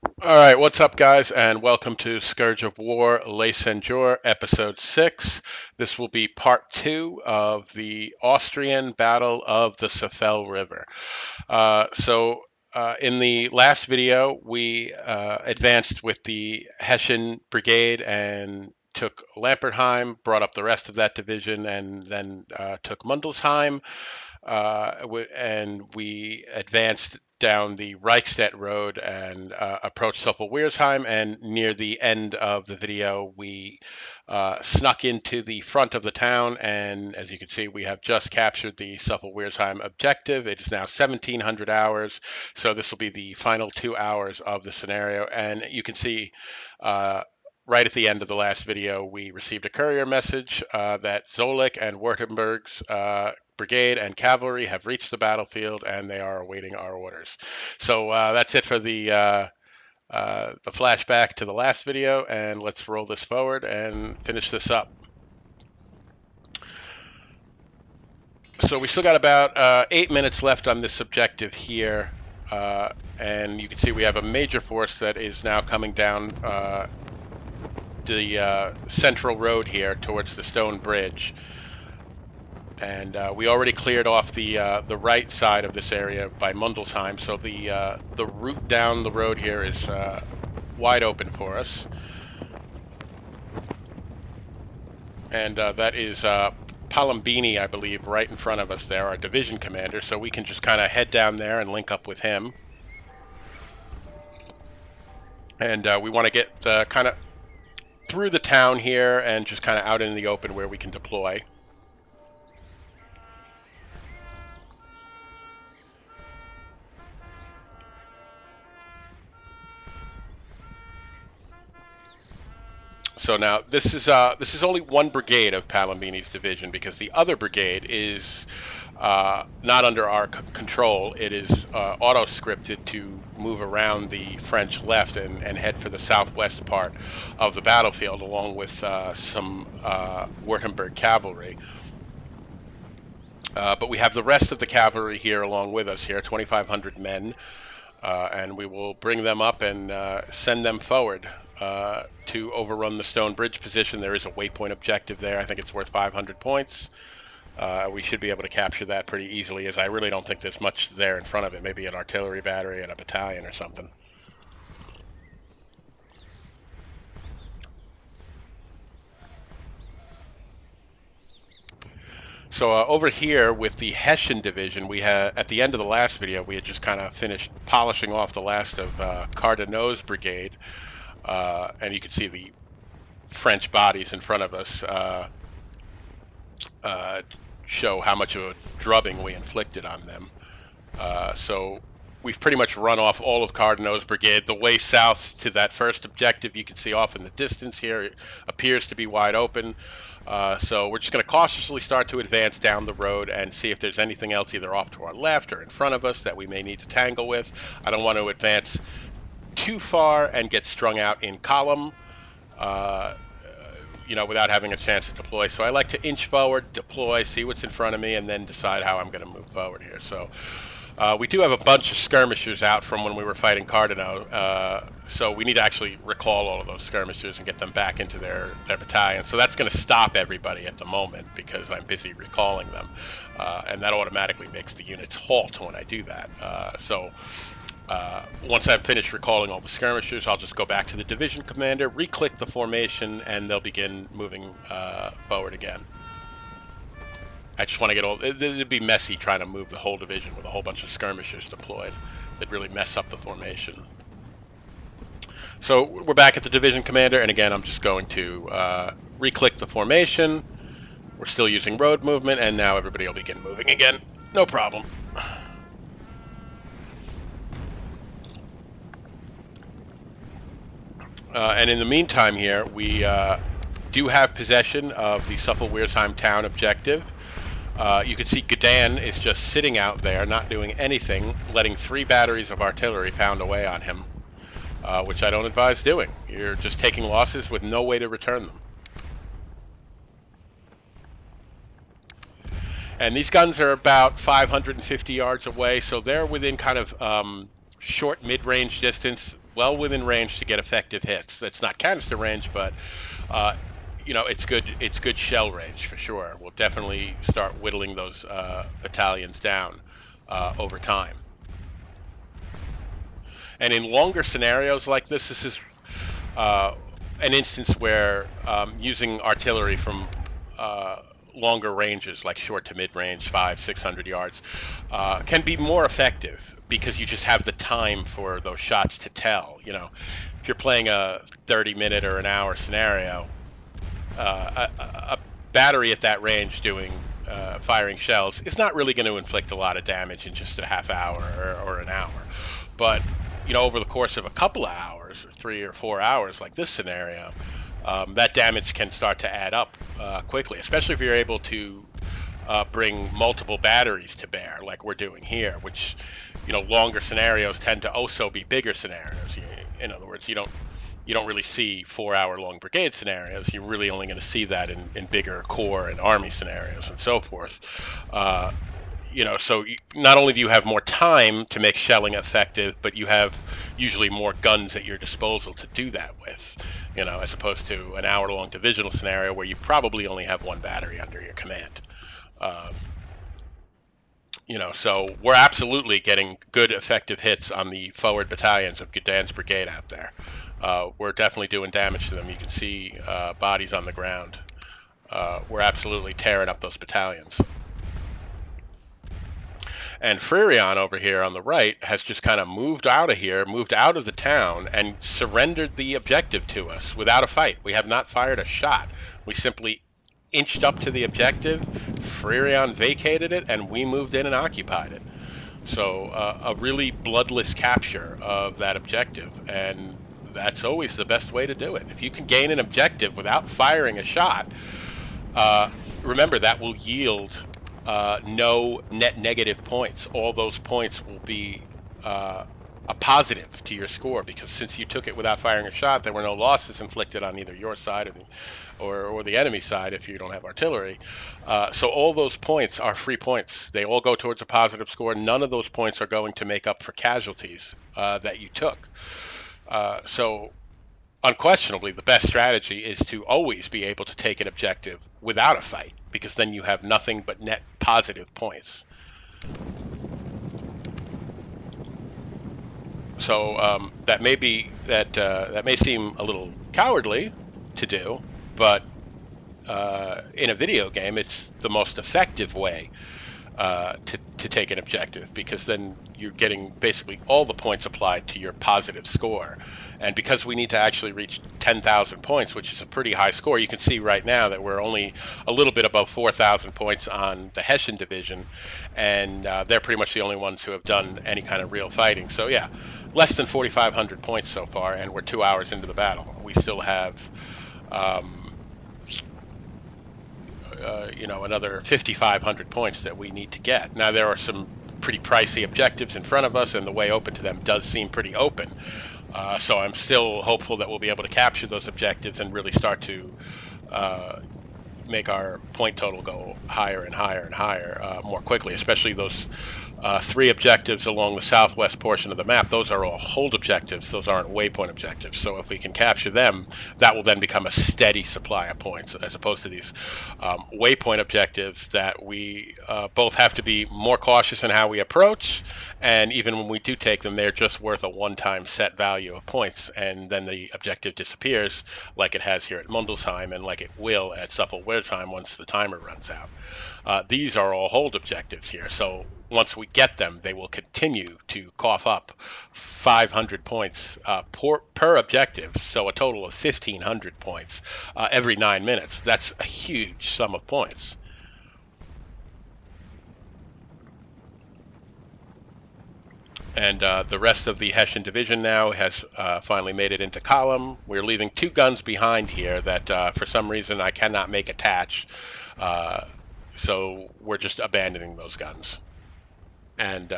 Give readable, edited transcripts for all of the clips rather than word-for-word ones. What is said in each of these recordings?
All right, what's up, guys, and welcome to Scourge of War, Les Cent Jours, Episode 6. This will be part 2 of the Austrian Battle of the Souffel River. In the last video, we advanced with the Hessian Brigade and took Lampertheim, brought up the rest of that division, and then took Mundelsheim. And we advanced down the Reichstadt Road and approached Souffel-Wiersheim. And near the end of the video, we snuck into the front of the town. And as you can see, we have just captured the Souffel-Wiersheim objective. It is now 1700 hours. So this will be the final 2 hours of the scenario. And you can see right at the end of the last video, we received a courier message that Zolik and Württemberg's brigade and cavalry have reached the battlefield and they are awaiting our orders. So that's it for the flashback to the last video, and let's roll this forward and finish this up. So we still got about 8 minutes left on this objective here, and you can see we have a major force that is now coming down the central road here towards the stone bridge. And we already cleared off the right side of this area by Mundelsheim, so the route down the road here is wide open for us. And that is Palambini, I believe, right in front of us there, our division commander, so we can just kind of head down there and link up with him. And we want to get kind of through the town here and just kind of out in the open where we can deploy. So now this is only one brigade of Palambini's division, because the other brigade is not under our control. It is auto-scripted to move around the French left and head for the southwest part of the battlefield, along with some Württemberg cavalry. But we have the rest of the cavalry here along with us here, 2,500 men, and we will bring them up and send them forward to overrun the stone bridge position. There is a waypoint objective there. I think it's worth 500 points. We should be able to capture that pretty easily, as I really don't think there's much there in front of it. Maybe an artillery battery and a battalion or something. So over here with the Hessian division, we had, at the end of the last video, we had just kind of finished polishing off the last of Cardenau's brigade. And you can see the French bodies in front of us show how much of a drubbing we inflicted on them. So we've pretty much run off all of Cardenau's brigade. The way south to that first objective, you can see off in the distance here, it appears to be wide open. So we're just going to cautiously start to advance down the road and see if there's anything else either off to our left or in front of us that we may need to tangle with. I don't want to advance too far and get strung out in column, without having a chance to deploy. So I like to inch forward, deploy, see what's in front of me, and then decide how I'm going to move forward here. So we do have a bunch of skirmishers out from when we were fighting Cardenau, so we need to actually recall all of those skirmishers and get them back into their battalion. So that's going to stop everybody at the moment because I'm busy recalling them, and that automatically makes the units halt when I do that. Once I've finished recalling all the skirmishers, I'll just go back to the division commander, re-click the formation, and they'll begin moving forward again. I just want to get all... It'd be messy trying to move the whole division with a whole bunch of skirmishers deployed. It'd really mess up the formation. So we're back at the division commander, and again, I'm just going to re-click the formation. We're still using road movement, and now everybody will begin moving again. No problem. And in the meantime here, we do have possession of the Souffel-Wiersheim town objective. You can see Gudin is just sitting out there, not doing anything, letting 3 batteries of artillery pound away on him, which I don't advise doing. You're just taking losses with no way to return them. And these guns are about 550 yards away, so they're within kind of short mid-range distance well within range to get effective hits. That's not canister range, but it's good. It's good shell range for sure. We'll definitely start whittling those battalions down over time. And in longer scenarios like this is an instance where using artillery from longer ranges, like short to mid-range, 500-600 yards, can be more effective because you just have the time for those shots to tell. If you're playing a 30-minute or an hour scenario, a battery at that range doing firing shells is not really going to inflict a lot of damage in just a half hour or an hour. But over the course of a couple of hours, or 3 or 4 hours, like this scenario, that damage can start to add up quickly, especially if you're able to bring multiple batteries to bear, like we're doing here, which longer scenarios tend to also be bigger scenarios. In other words, you don't really see 4-hour-long brigade scenarios. You're really only going to see that in bigger corps and army scenarios and so forth. So not only do you have more time to make shelling effective, but you have usually more guns at your disposal to do that with, as opposed to an hour-long divisional scenario where you probably only have one battery under your command. So we're absolutely getting good effective hits on the forward battalions of Gudin's brigade out there. We're definitely doing damage to them. You can see bodies on the ground. We're absolutely tearing up those battalions. And Fririon over here on the right has just kind of moved out of here, moved out of the town, and surrendered the objective to us without a fight. We have not fired a shot. We simply inched up to the objective, Fririon vacated it, and we moved in and occupied it. So a really bloodless capture of that objective, and that's always the best way to do it. If you can gain an objective without firing a shot, remember that will yield no net negative points. All those points will be a positive to your score, because since you took it without firing a shot, there were no losses inflicted on either your side or the enemy side if you don't have artillery. So all those points are free points. They all go towards a positive score. None of those points are going to make up for casualties that you took. So unquestionably, the best strategy is to always be able to take an objective without a fight, because then you have nothing but net positive points. So that may seem a little cowardly to do, but in a video game, it's the most effective way to take an objective, because then you're getting basically all the points applied to your positive score. And because we need to actually reach 10,000 points, which is a pretty high score, you can see right now that we're only a little bit above 4,000 points on the Hessian division, and they're pretty much the only ones who have done any kind of real fighting. So yeah, less than 4,500 points so far, and we're 2 hours into the battle. We still have another 5,500 points that we need to get. Now, there are some pretty pricey objectives in front of us, and the way open to them does seem pretty open. So I'm still hopeful that we'll be able to capture those objectives and really start to make our point total go higher and higher and higher more quickly, especially those 3 objectives along the southwest portion of the map. Those are all hold objectives. Those aren't waypoint objectives. So if we can capture them, that will then become a steady supply of points, as opposed to these waypoint objectives that we both have to be more cautious in how we approach, and even when we do take them, they're just worth a one-time set value of points, and then the objective disappears, like it has here at Mundelsheim, and like it will at Souffel once the timer runs out. These are all hold objectives here, so once we get them, they will continue to cough up 500 points per objective, so a total of 1,500 points every 9 minutes. That's a huge sum of points. And the rest of the Hessian division now has finally made it into column. We're leaving 2 guns behind here that for some reason I cannot make attach. So we're just abandoning those guns and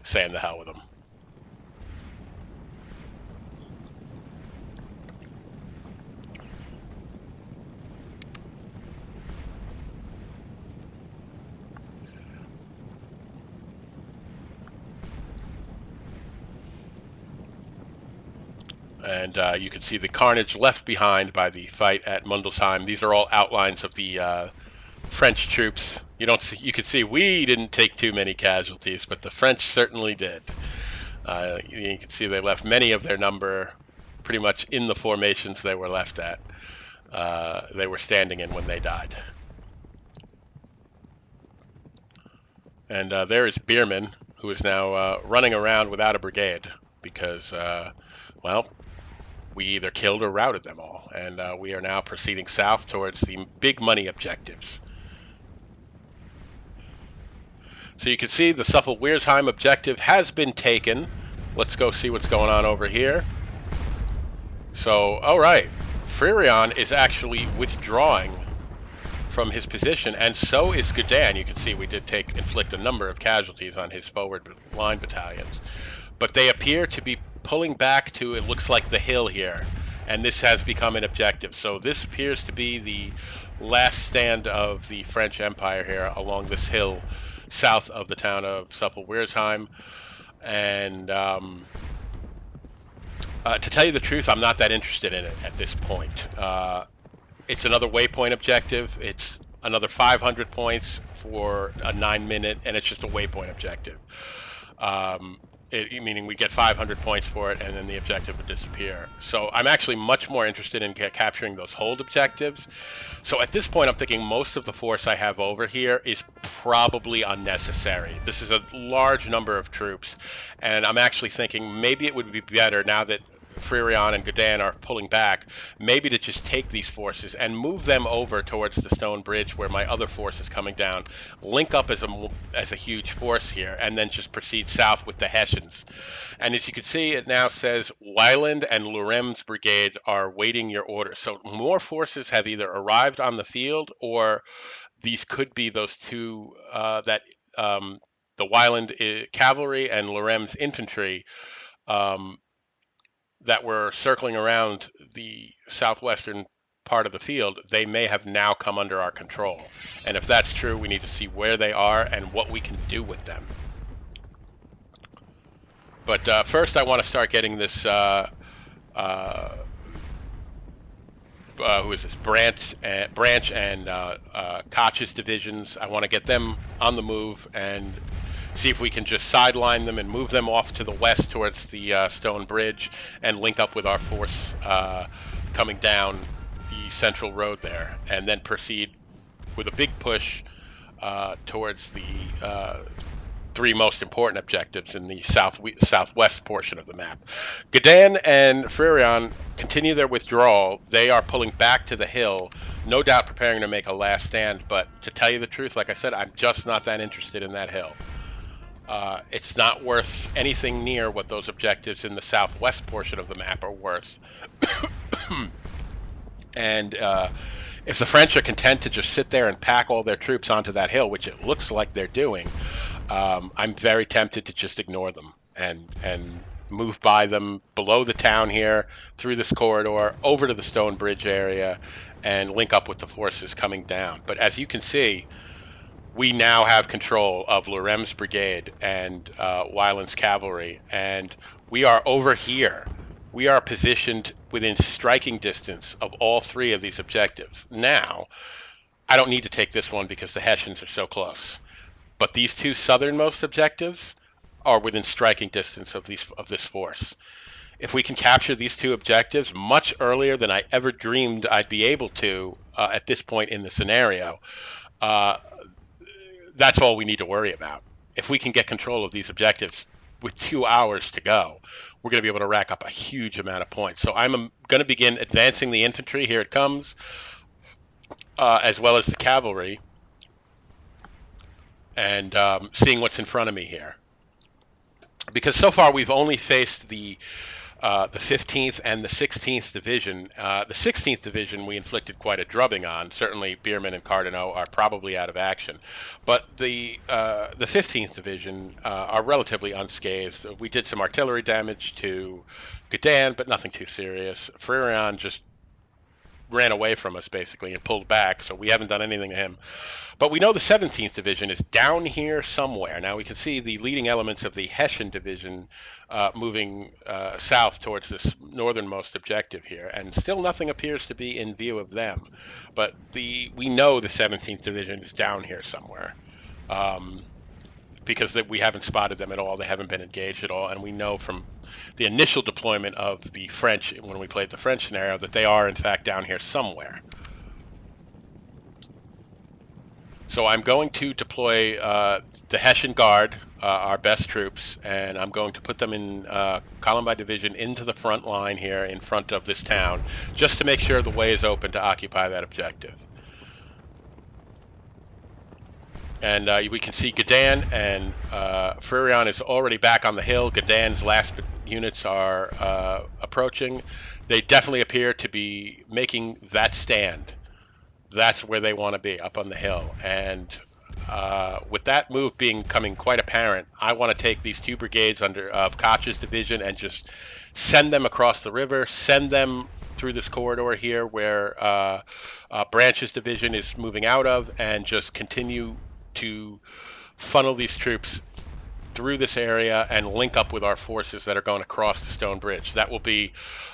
saying the hell with them. And you can see the carnage left behind by the fight at Mundelsheim. These are all outlines of the French troops. You don't see, you can see we didn't take too many casualties, but the French certainly did. You can see they left many of their number pretty much in the formations they were left at. They were standing in when they died. And there is Bierman, who is now running around without a brigade because, well, we either killed or routed them all. And we are now proceeding south towards the big money objectives. So you can see the Souffel-Wiersheim objective has been taken. Let's go see what's going on over here. So, all right, Fririon is actually withdrawing from his position, and so is Gudin. You can see we did inflict a number of casualties on his forward line battalions. But they appear to be pulling back to, it looks like, the hill here, and this has become an objective. So this appears to be the last stand of the French Empire here along this hill south of the town of Souffel-Wiersheim. And to tell you the truth, I'm not that interested in it at this point. It's another waypoint objective. It's another 500 points for a 9-minute, and it's just a waypoint objective. Meaning we get 500 points for it, and then the objective would disappear. So I'm actually much more interested in capturing those hold objectives. So at this point, I'm thinking most of the force I have over here is probably unnecessary. This is a large number of troops, and I'm actually thinking maybe it would be better now that Fririon and Gudin are pulling back, maybe to just take these forces and move them over towards the stone bridge where my other force is coming down, link up as a huge force here, and then just proceed south with the Hessians. And as you can see, it now says Weiland and Lorem's brigades are waiting your orders. So more forces have either arrived on the field, or these could be those two the Weiland cavalry and Lorem's infantry that were circling around the southwestern part of the field. They may have now come under our control. And if that's true, we need to see where they are and what we can do with them. But first, I want to start getting this, who is this, Branch and Koch's divisions. I want to get them on the move and see if we can just sideline them and move them off to the west towards the stone bridge and link up with our force coming down the central road there, and then proceed with a big push towards the three most important objectives in the southwest portion of the map. Gudin and Fririon continue their withdrawal. They are pulling back to the hill, no doubt preparing to make a last stand, but to tell you the truth, like I said, I'm just not that interested in that hill. It's not worth anything near what those objectives in the southwest portion of the map are worth. And if the French are content to just sit there and pack all their troops onto that hill, which it looks like they're doing, I'm very tempted to just ignore them and move by them below the town here, through this corridor, over to the Stone Bridge area, and link up with the forces coming down. But as you can see, we now have control of Lorem's brigade and Weiland's cavalry, and we are over here. We are positioned within striking distance of all three of these objectives. Now, I don't need to take this one because the Hessians are so close, but these two southernmost objectives are within striking distance of this force. If we can capture these two objectives much earlier than I ever dreamed I'd be able to at this point in the scenario, that's all we need to worry about. If we can get control of these objectives with 2 hours to go, we're going to be able to rack up a huge amount of points. So I'm going to begin advancing the infantry. Here it comes, as well as the cavalry, and seeing what's in front of me here. Because so far we've only faced the 15th and the 16th Division. The 16th Division we inflicted quite a drubbing on. Certainly Bierman and Cardinaux are probably out of action. But the 15th Division are relatively unscathed. We did some artillery damage to Gudin, but nothing too serious. Fririon just ran away from us basically and pulled back, so we haven't done anything to him. But we know the 17th Division is down here somewhere. Now we can see the leading elements of the Hessian Division moving south towards this northernmost objective here, and still nothing appears to be in view of them. But we know the 17th Division is down here somewhere. Because we haven't spotted them at all. They haven't been engaged at all. And we know from the initial deployment of the French, when we played the French scenario, that they are, in fact, down here somewhere. So I'm going to deploy the Hessian Guard, our best troops, and I'm going to put them in column by division into the front line here in front of this town, just to make sure the way is open to occupy that objective. And we can see Gadan and Fririon is already back on the hill. Gadan's last units are approaching. They definitely appear to be making that stand. That's where they want to be, up on the hill. And with that move becoming quite apparent, I want to take these two brigades of Koch's division and just send them across the river, send them through this corridor here where Branch's division is moving out of, and just continue to funnel these troops through this area and link up with our forces that are going across the stone bridge. That will be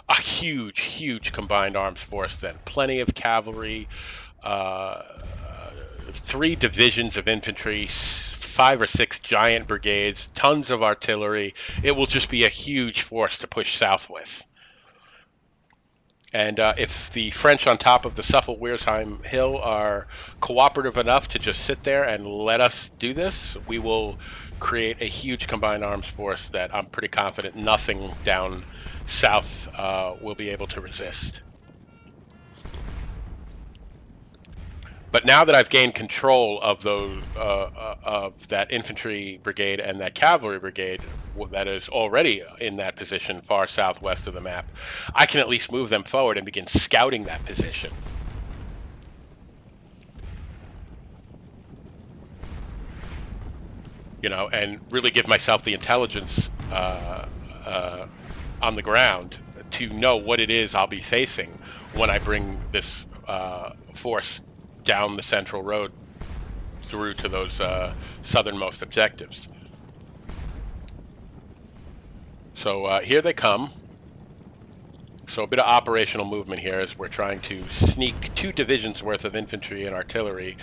a huge, huge combined arms force then. Plenty of cavalry, 3 divisions of infantry, 5 or 6 giant brigades, tons of artillery. It will just be a huge force to push south with. And if the French on top of the Souffel-Wiersheim hill are cooperative enough to just sit there and let us do this, we will create a huge combined arms force that I'm pretty confident nothing down south will be able to resist. But now that I've gained control of those of that infantry brigade and that cavalry brigade that is already in that position far southwest of the map, I can at least move them forward and begin scouting that position. You know, and really give myself the intelligence on the ground to know what it is I'll be facing when I bring this force down the central road through to those southernmost objectives. So here they come. So a bit of operational movement here as we're trying to sneak 2 divisions worth of infantry and artillery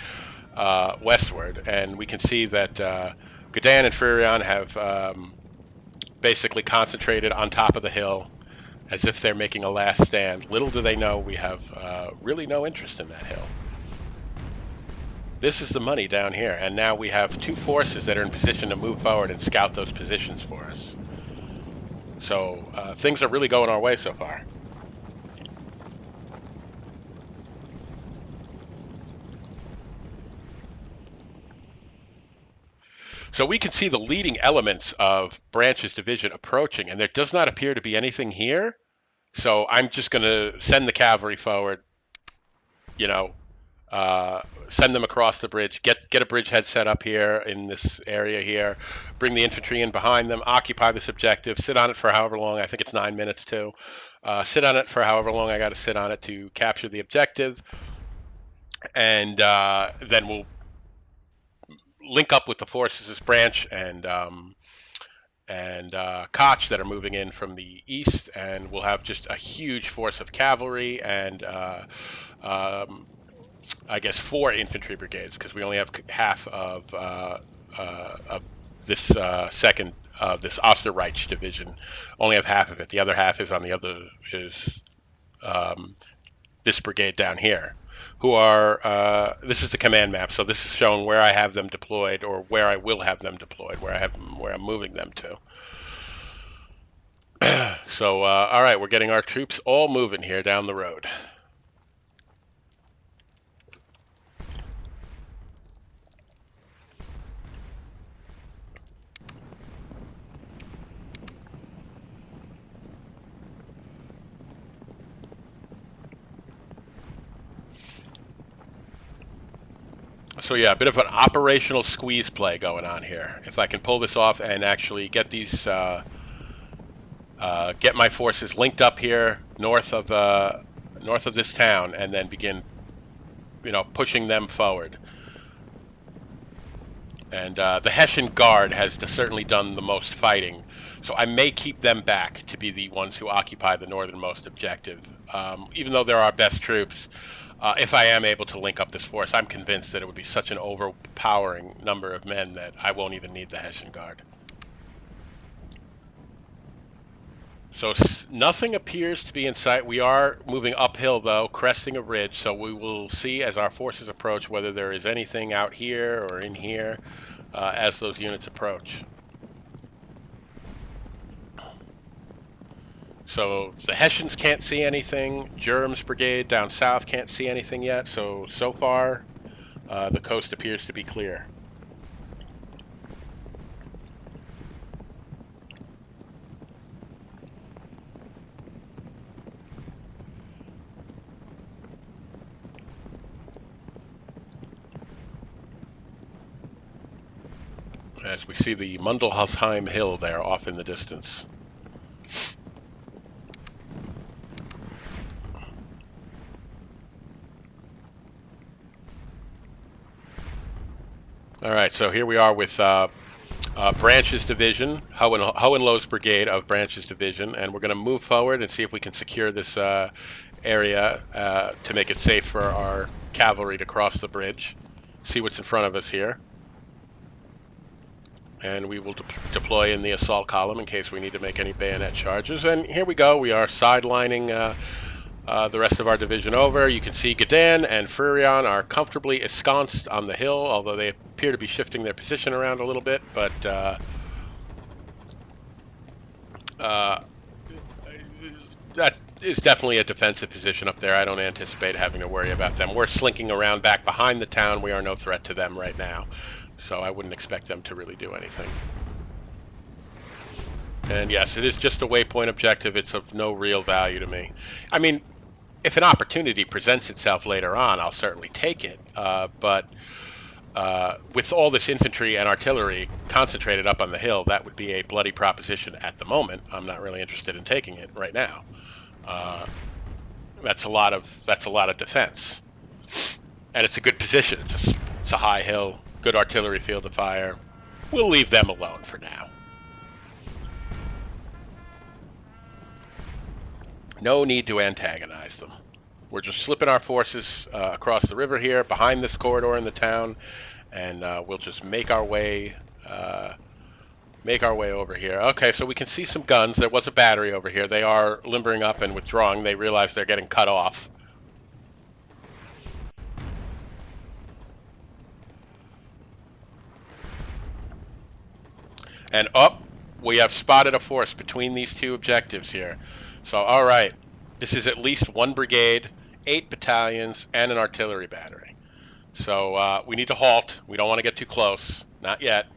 westward, and we can see that Gadan and Fririon have basically concentrated on top of the hill as if they're making a last stand. Little do they know we have really no interest in that hill. This is the money down here, and now we have 2 forces that are in position to move forward and scout those positions for us. So things are really going our way so far. So we can see the leading elements of Branch's division approaching, and there does not appear to be anything here. So I'm just going to send the cavalry forward, you know, send them across the bridge, get a bridgehead set up here in this area here, bring the infantry in behind them, occupy this objective, sit on it for however long. I think it's 9 minutes too. Sit on it for however long I got to sit on it to capture the objective, and then we'll link up with the forces of Branch and Koch that are moving in from the east, and we'll have just a huge force of cavalry and I guess 4 infantry brigades, because we only have half of this second this Osterreich division. Only have half of it. The other half is on the other this brigade down here, who are this is the command map. So this is showing where I have them deployed, or where I will have them deployed, where I'm moving them to. So all right, we're getting our troops all moving here down the road. So yeah, a bit of an operational squeeze play going on here. If I can pull this off and actually get these, get my forces linked up here north of north of this town, and then begin, pushing them forward. And the Hessian Guard has certainly done the most fighting, so I may keep them back to be the ones who occupy the northernmost objective. Even though they're our best troops, if I am able to link up this force, I'm convinced that it would be such an overpowering number of men that I won't even need the Hessian Guard. So nothing appears to be in sight. We are moving uphill, though, cresting a ridge, so we will see as our forces approach whether there is anything out here or in here as those units approach. So the Hessians can't see anything. Jerm's brigade down south can't see anything yet. So far, the coast appears to be clear. As we see the Mundelheim Hill there off in the distance. All right, so here we are with Branch's division, Hohenloh's brigade of Branch's division, and we're going to move forward and see if we can secure this area to make it safe for our cavalry to cross the bridge. See what's in front of us here. And we will deploy in the assault column in case we need to make any bayonet charges. And here we go. We are sidelining the rest of our division over. You can see Gedan and Furion are comfortably ensconced on the hill, although they appear to be shifting their position around a little bit. But that is definitely a defensive position up there. I don't anticipate having to worry about them. We're slinking around back behind the town. We are no threat to them right now. So I wouldn't expect them to really do anything. And yes, it is just a waypoint objective. It's of no real value to me. I mean, if an opportunity presents itself later on, I'll certainly take it. But with all this infantry and artillery concentrated up on the hill, that would be a bloody proposition at the moment. I'm not really interested in taking it right now. That's a lot of defense, and it's a good position. It's a high hill. Good artillery field of fire. We'll leave them alone for now. No need to antagonize them. We're just slipping our forces across the river here, behind this corridor in the town, and we'll just make our way over here. Okay, so we can see some guns. There was a battery over here. They are limbering up and withdrawing. They realize they're getting cut off. And we have spotted a force between these two objectives here. So, all right, this is at least one brigade, 8 battalions, and an artillery battery. So we need to halt. We don't want to get too close. Not yet.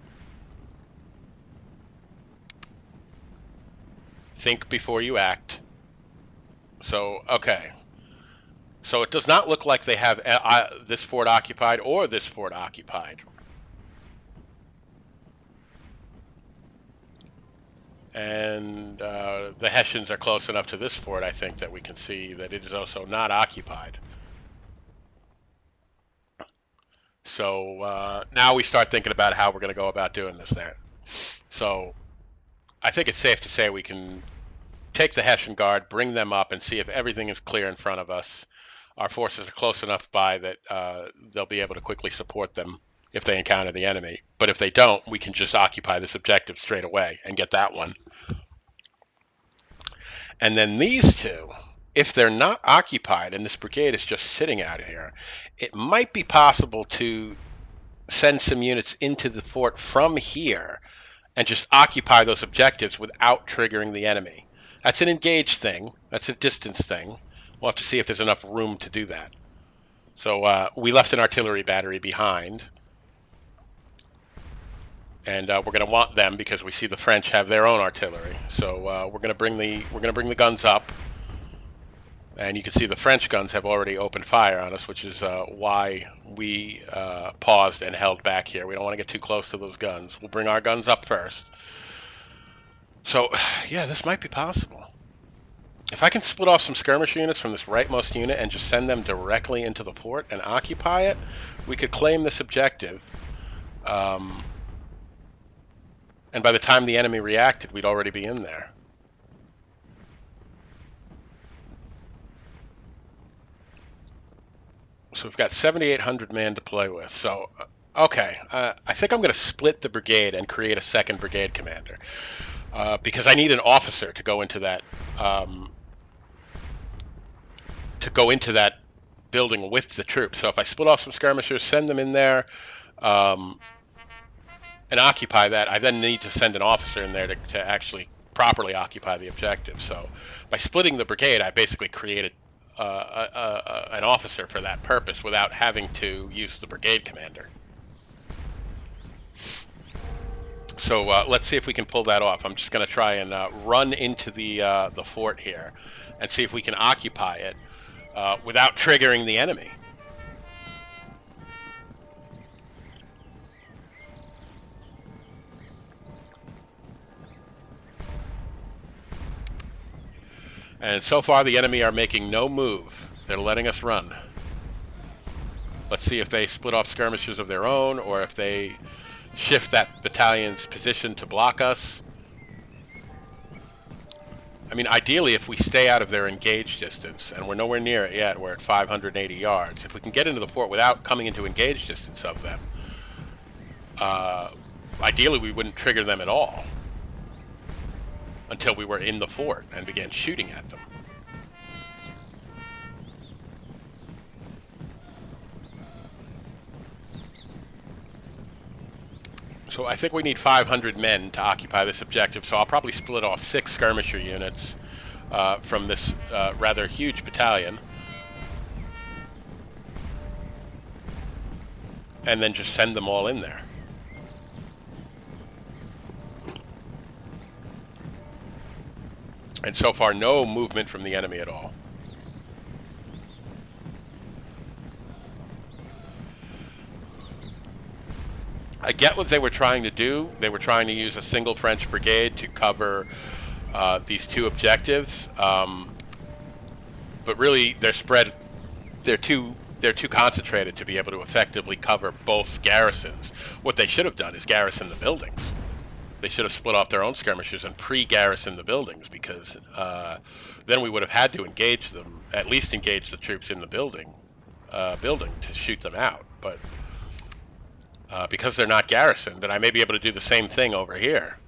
Think before you act. So, okay. So it does not look like they have this fort occupied or this fort occupied. And the Hessians are close enough to this fort, I think, that we can see that it is also not occupied. So now we start thinking about how we're going to go about doing this there. So I think it's safe to say we can take the Hessian Guard, bring them up, and see if everything is clear in front of us. Our forces are close enough by that they'll be able to quickly support them if they encounter the enemy. But if they don't, we can just occupy this objective straight away and get that one. And then these two, if they're not occupied and this brigade is just sitting out here, it might be possible to send some units into the fort from here and just occupy those objectives without triggering the enemy. That's an engaged thing. That's a distance thing. We'll have to see if there's enough room to do that. So we left an artillery battery behind. And we're going to want them because we see the French have their own artillery. So we're going to bring the guns up, and you can see the French guns have already opened fire on us, which is why we paused and held back here. We don't want to get too close to those guns. We'll bring our guns up first. So yeah, this might be possible. If I can split off some skirmisher units from this rightmost unit and just send them directly into the fort and occupy it, we could claim this objective. And by the time the enemy reacted, we'd already be in there. So we've got 7,800 men to play with. So, okay, I think I'm going to split the brigade and create a second brigade commander. Because I need an officer to go into that building with the troops. So if I split off some skirmishers, send them in there, and occupy that, I then need to send an officer in there to actually properly occupy the objective. So by splitting the brigade, I basically created an officer for that purpose without having to use the brigade commander. So let's see if we can pull that off. I'm just going to try and run into the fort here and see if we can occupy it without triggering the enemy. And so far the enemy are making no move. They're letting us run. Let's see if they split off skirmishers of their own or if they shift that battalion's position to block us. I mean, ideally, if we stay out of their engaged distance, and we're nowhere near it yet, we're at 580 yards. If we can get into the fort without coming into engaged distance of them, ideally we wouldn't trigger them at all until we were in the fort and began shooting at them. So I think we need 500 men to occupy this objective, so I'll probably split off 6 skirmisher units from this rather huge battalion. And then just send them all in there. And so far, no movement from the enemy at all. I get what they were trying to do. They were trying to use a single French brigade to cover these 2 objectives, but really they're spread. They're too concentrated to be able to effectively cover both garrisons. What they should have done is garrison the buildings. They should have split off their own skirmishers and pre-garrison the buildings, because then we would have had to engage them, at least engage the troops in the building to shoot them out. But because they're not garrisoned, then I may be able to do the same thing over here.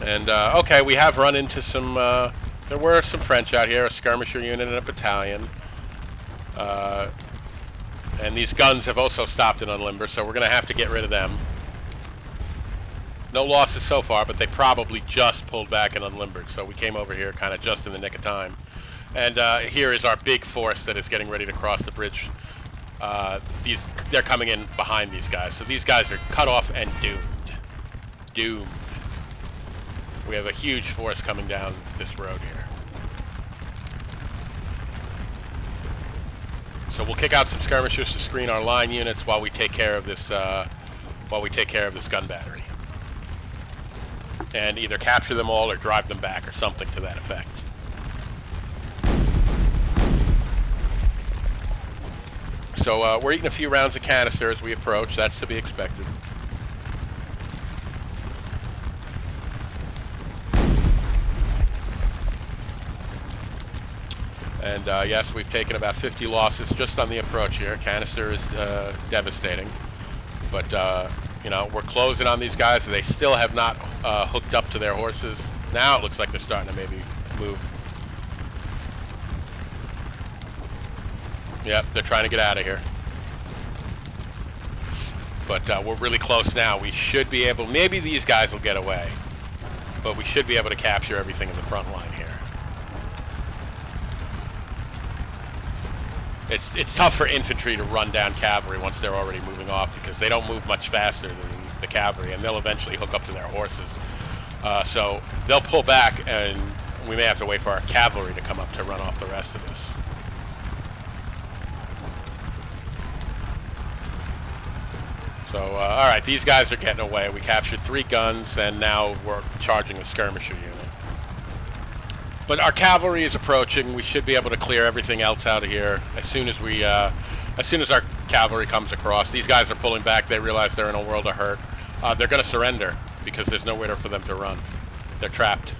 And okay, we have run into some, there were some French out here, a skirmisher unit and a battalion. And these guns have also stopped and unlimbered, so we're going to have to get rid of them. No losses so far, but they probably just pulled back and unlimbered, so we came over here kind of just in the nick of time. And here is our big force that is getting ready to cross the bridge. They're coming in behind these guys, so these guys are cut off and doomed. Doomed. We have a huge force coming down this road here. So we'll kick out some skirmishers to screen our line units while we take care of this gun battery, and either capture them all or drive them back or something to that effect. So we're eating a few rounds of canister as we approach. That's to be expected. And yes, we've taken about 50 losses just on the approach here. Canister is devastating. But, you know, we're closing on these guys. They still have not hooked up to their horses. Now it looks like they're starting to maybe move. Yep, they're trying to get out of here. But we're really close now. We should be able, maybe these guys will get away, but we should be able to capture everything in the front line here. It's tough for infantry to run down cavalry once they're already moving off, because they don't move much faster than the cavalry, and they'll eventually hook up to their horses. So they'll pull back, and we may have to wait for our cavalry to come up to run off the rest of this. So, all right, these guys are getting away. We captured 3 guns, and now we're charging the skirmisher unit. But our cavalry is approaching. We should be able to clear everything else out of here as soon as our cavalry comes across. These guys are pulling back. They realize they're in a world of hurt. They're going to surrender because there's nowhere for them to run. They're trapped.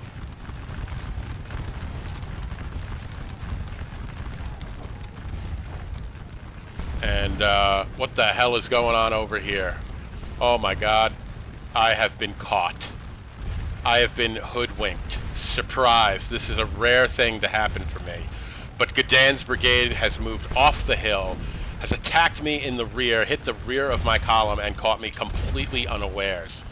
And what the hell is going on over here? Oh my God, I have been caught. I have been hoodwinked. Surprise, this is a rare thing to happen for me. But Gadan's brigade has moved off the hill, has attacked me in the rear, hit the rear of my column, and caught me completely unawares.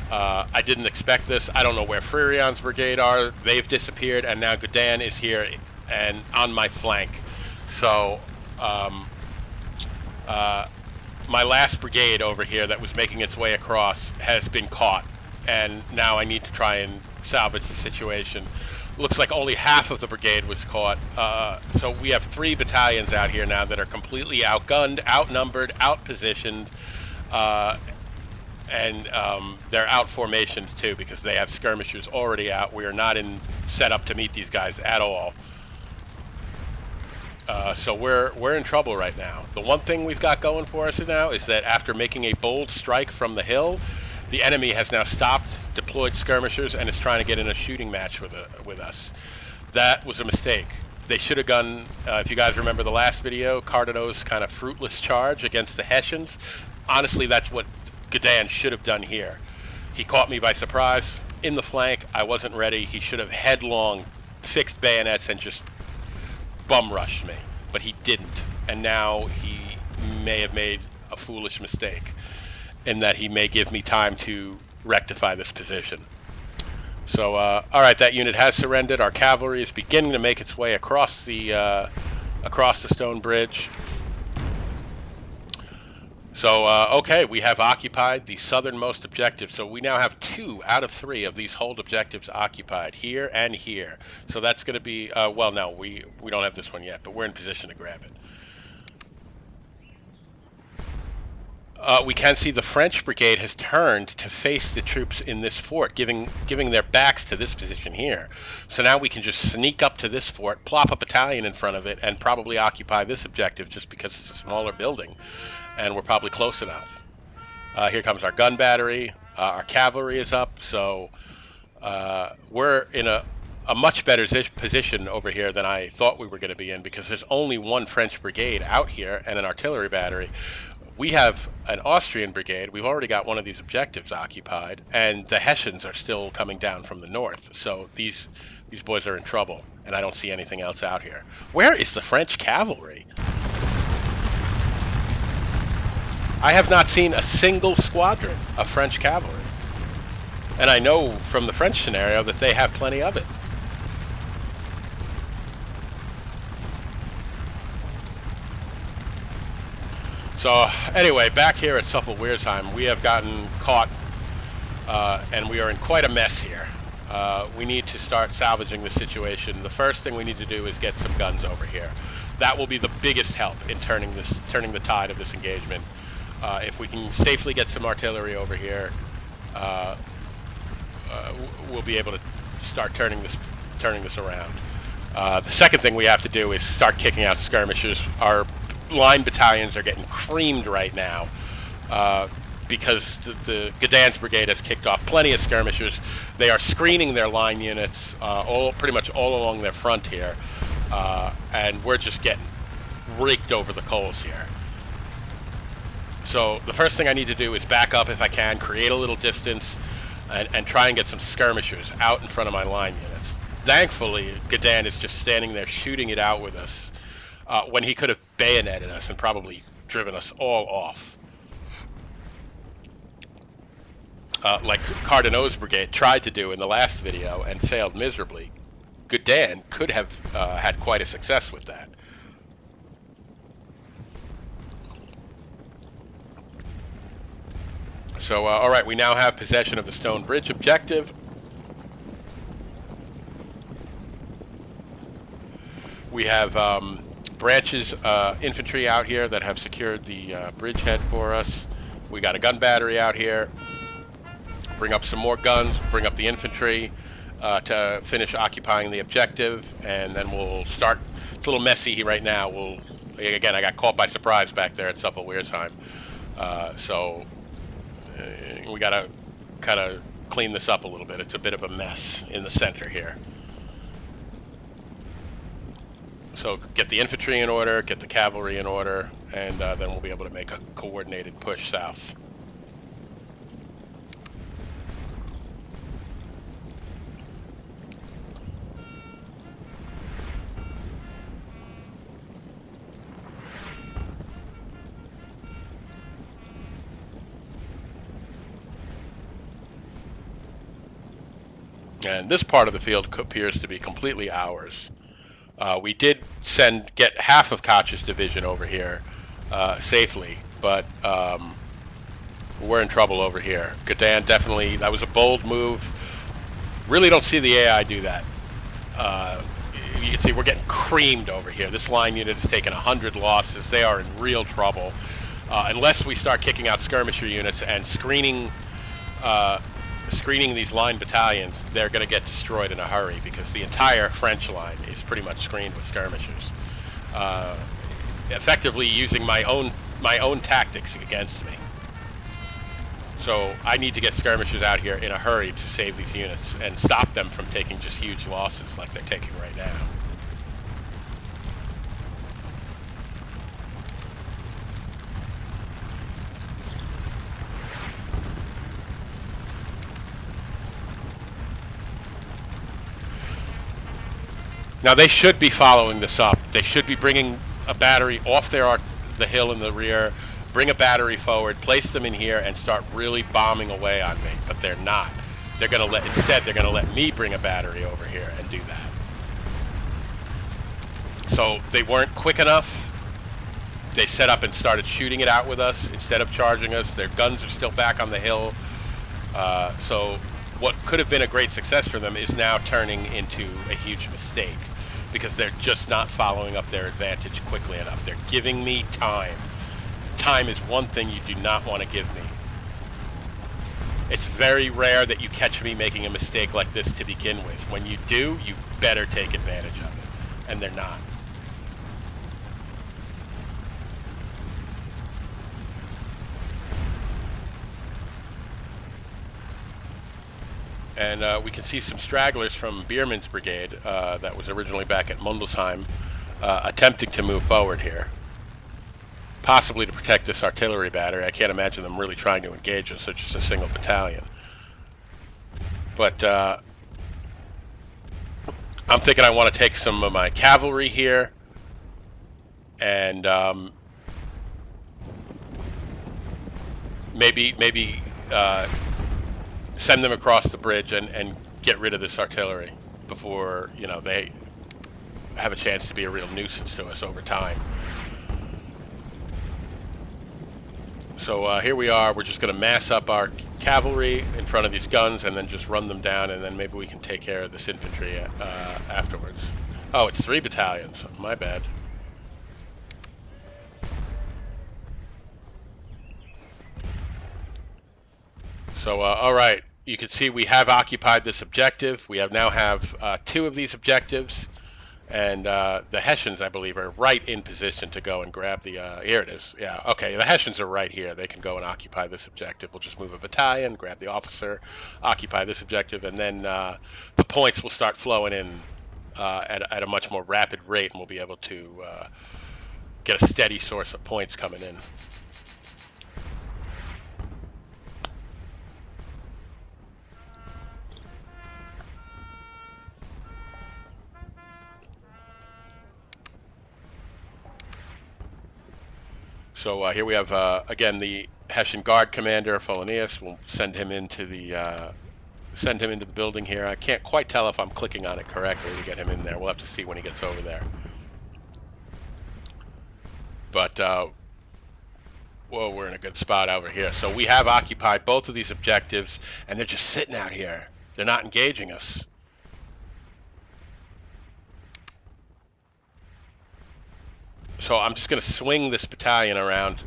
I didn't expect this. I don't know where Frierion's brigade are. They've disappeared, and now Gadan is here and on my flank. So, my last brigade over here that was making its way across has been caught, and now I need to try and salvage the situation. Looks like only half of the brigade was caught, so we have 3 battalions out here now that are completely outgunned, outnumbered, outpositioned, and they're out formations too because they have skirmishers already out. We are not set up to meet these guys at all. So we're in trouble right now. The one thing we've got going for us now is that after making a bold strike from the hill, the enemy has now stopped, deployed skirmishers, and is trying to get in a shooting match with us. That was a mistake. They should have gone, if you guys remember the last video, Cardinal's kind of fruitless charge against the Hessians. Honestly, that's what Gadan should have done here. He caught me by surprise in the flank. I wasn't ready. He should have headlong fixed bayonets and just bum rushed me, but he didn't, and now he may have made a foolish mistake in that he may give me time to rectify this position. So all right, that unit has surrendered. Our cavalry is beginning to make its way across the stone bridge. So okay, we have occupied the southernmost objective. So we now have 2 out of 3 of these hold objectives occupied, here and here. So that's going to be well, no, we don't have this one yet, but we're in position to grab it. We can see the French brigade has turned to face the troops in this fort, giving their backs to this position here. So now we can just sneak up to this fort, plop a battalion in front of it, and probably occupy this objective just because it's a smaller building, and we're probably close enough. Here comes our gun battery. Our cavalry is up, so we're in a much better position over here than I thought we were going to be in because there's only 1 French brigade out here and an artillery battery. We have an Austrian brigade. We've already got one of these objectives occupied, and the Hessians are still coming down from the north. So these boys are in trouble, and I don't see anything else out here. Where is the French cavalry? I have not seen a single squadron of French cavalry, and I know from the French scenario that they have plenty of it. So anyway, back here at Souffel-Wiersheim, we have gotten caught, and we are in quite a mess here. We need to start salvaging the situation. The first thing we need to do is get some guns over here. That will be the biggest help in turning the tide of this engagement. If we can safely get some artillery over here, we'll be able to start turning this around. The second thing we have to do is start kicking out skirmishers. Our line battalions are getting creamed right now because the Gadan's brigade has kicked off plenty of skirmishers. They are screening their line units pretty much all along their front here, and we're just getting raked over the coals here. So the first thing I need to do is back up if I can, create a little distance, and try and get some skirmishers out in front of my line units. Thankfully, Gadan is just standing there shooting it out with us when he could have bayoneted us and probably driven us all off. Like Cardinal's brigade tried to do in the last video and failed miserably. Gadan could have had quite a success with that. So, all right, we now have possession of the Stone Bridge objective. We have branches infantry out here that have secured the bridgehead for us. We got a gun battery out here. Bring up some more guns, bring up the infantry to finish occupying the objective, and then we'll start. It's a little messy right now. Again, I got caught by surprise back there at Souffel-Wiersheim. So we got to kind of clean this up a little bit. It's a bit of a mess in the center here. So get the infantry in order, get the cavalry in order, and then we'll be able to make a coordinated push south. And this part of the field appears to be completely ours. We did get half of Koch's division over here safely, but we're in trouble over here. Gdansk definitely, that was a bold move. Really don't see the AI do that. You can see we're getting creamed over here. This line unit has taken 100 losses. They are in real trouble. Unless we start kicking out skirmisher units and screening these line battalions, they're going to get destroyed in a hurry because the entire French line is pretty much screened with skirmishers. Effectively using my own tactics against me. So I need to get skirmishers out here in a hurry to save these units and stop them from taking just huge losses like they're taking right now. Now they should be following this up. They should be bringing a battery off the hill in the rear, bring a battery forward, place them in here, and start really bombing away on me. But they're not. They're going to instead they're going to let me bring a battery over here and do that. So they weren't quick enough. They set up and started shooting it out with us instead of charging us. Their guns are still back on the hill. So what could have been a great success for them is now turning into a huge mistake because they're just not following up their advantage quickly enough. They're giving me time. Time is one thing you do not want to give me. It's very rare that you catch me making a mistake like this to begin with. When you do, you better take advantage of it. And they're not. And we can see some stragglers from Biermann's brigade that was originally back at Mundelsheim attempting to move forward here. Possibly to protect this artillery battery. I can't imagine them really trying to engage us. They're just a single battalion. But I'm thinking I want to take some of my cavalry here and maybe send them across the bridge and get rid of this artillery before, you know, they have a chance to be a real nuisance to us over time. So here we are. We're just going to mass up our cavalry in front of these guns and then just run them down, and then maybe we can take care of this infantry afterwards. Oh, it's 3 battalions. My bad. So, all right. You can see we have occupied this objective. We now have 2 of these objectives. And the Hessians, I believe, are right in position to go and grab the, here it is. Yeah, okay, the Hessians are right here. They can go and occupy this objective. We'll just move a battalion, grab the officer, occupy this objective, and then the points will start flowing in at a much more rapid rate, and we'll be able to get a steady source of points coming in. So here we have, again, the Hessian Guard commander, Polonius. We'll send him into the building here. I can't quite tell if I'm clicking on it correctly to get him in there. We'll have to see when he gets over there. But, whoa, we're in a good spot over here. So we have occupied both of these objectives, and they're just sitting out here. They're not engaging us. So I'm just going to swing this battalion around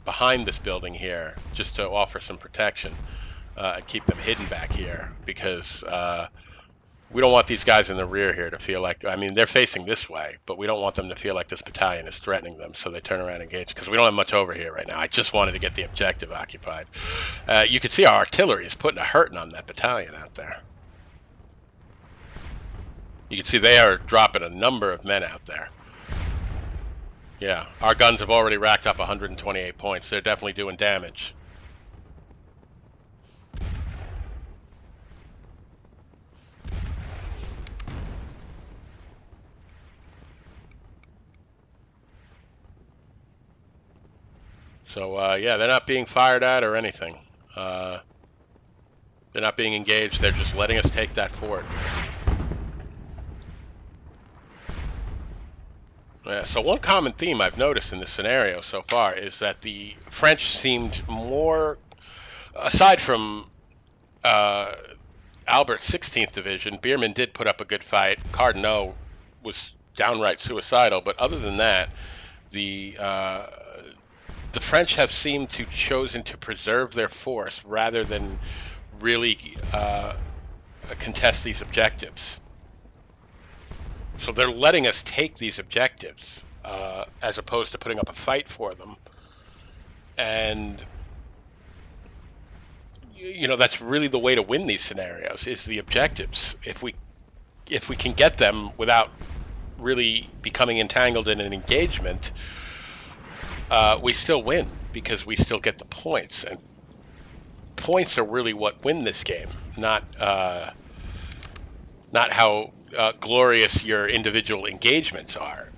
behind this building here just to offer some protection and keep them hidden back here, because we don't want these guys in the rear here to feel like, I mean, they're facing this way, but we don't want them to feel like this battalion is threatening them, so they turn around and engage, because we don't have much over here right now. I just wanted to get the objective occupied. You can see our artillery is putting a hurting on that battalion out there. You can see they are dropping a number of men out there. Yeah, our guns have already racked up 128 points. They're definitely doing damage. So, yeah, they're not being fired at or anything. They're not being engaged. They're just letting us take that fort. Yeah, so one common theme I've noticed in this scenario so far is that the French seemed more, aside from Albert's 16th Division, Biermann did put up a good fight. Cardinaux was downright suicidal, but other than that, the French have seemed to chosen to preserve their force rather than really contest these objectives. So they're letting us take these objectives as opposed to putting up a fight for them. And, you know, that's really the way to win these scenarios, is the objectives. If we can get them without really becoming entangled in an engagement, we still win, because we still get the points. And points are really what win this game, not how glorious your individual engagements are.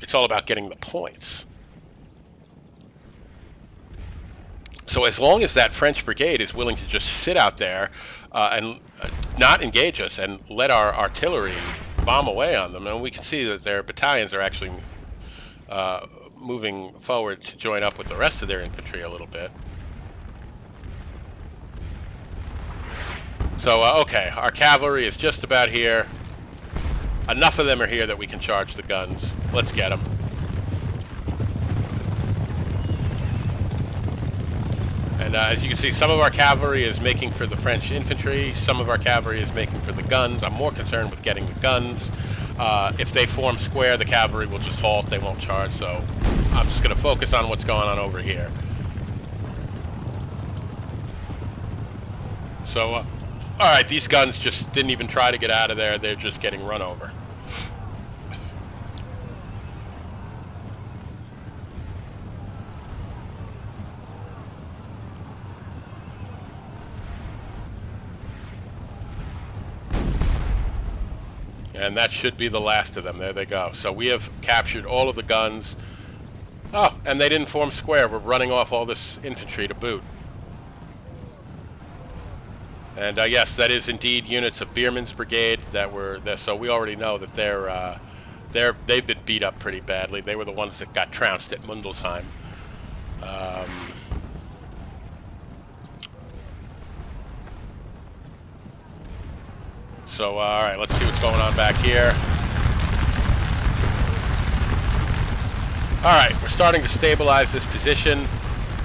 It's all about getting the points. So as long as that French brigade is willing to just sit out there and not engage us and let our artillery bomb away on them, and we can see that their battalions are actually moving forward to join up with the rest of their infantry a little bit. So, okay, our cavalry is just about here. Enough of them are here that we can charge the guns. Let's get them. And as you can see, some of our cavalry is making for the French infantry. Some of our cavalry is making for the guns. I'm more concerned with getting the guns. If they form square, the cavalry will just halt. They won't charge. So I'm just going to focus on what's going on over here. So, all right, these guns just didn't even try to get out of there. They're just getting run over. And that should be the last of them. There they go. So we have captured all of the guns. Oh, and they didn't form square. We're running off all this infantry to boot. And yes, that is indeed units of Biermann's brigade that were there. So we already know that they've been beat up pretty badly. They were the ones that got trounced at Mundelsheim. So, all right, let's see what's going on back here. All right, we're starting to stabilize this position.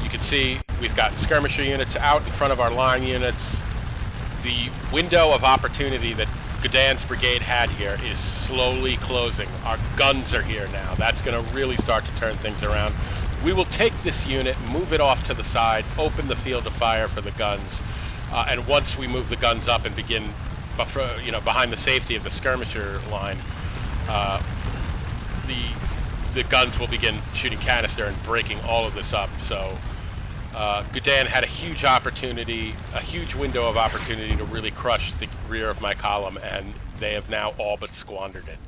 You can see we've got skirmisher units out in front of our line units. The window of opportunity that Godin's brigade had here is slowly closing. Our guns are here now. That's going to really start to turn things around. We will take this unit, move it off to the side, open the field of fire for the guns, and once we move the guns up and begin behind the safety of the skirmisher line, the guns will begin shooting canister and breaking all of this up. So Godin had a huge opportunity, a huge window of opportunity to really crush the rear of my column, and they have now all but squandered it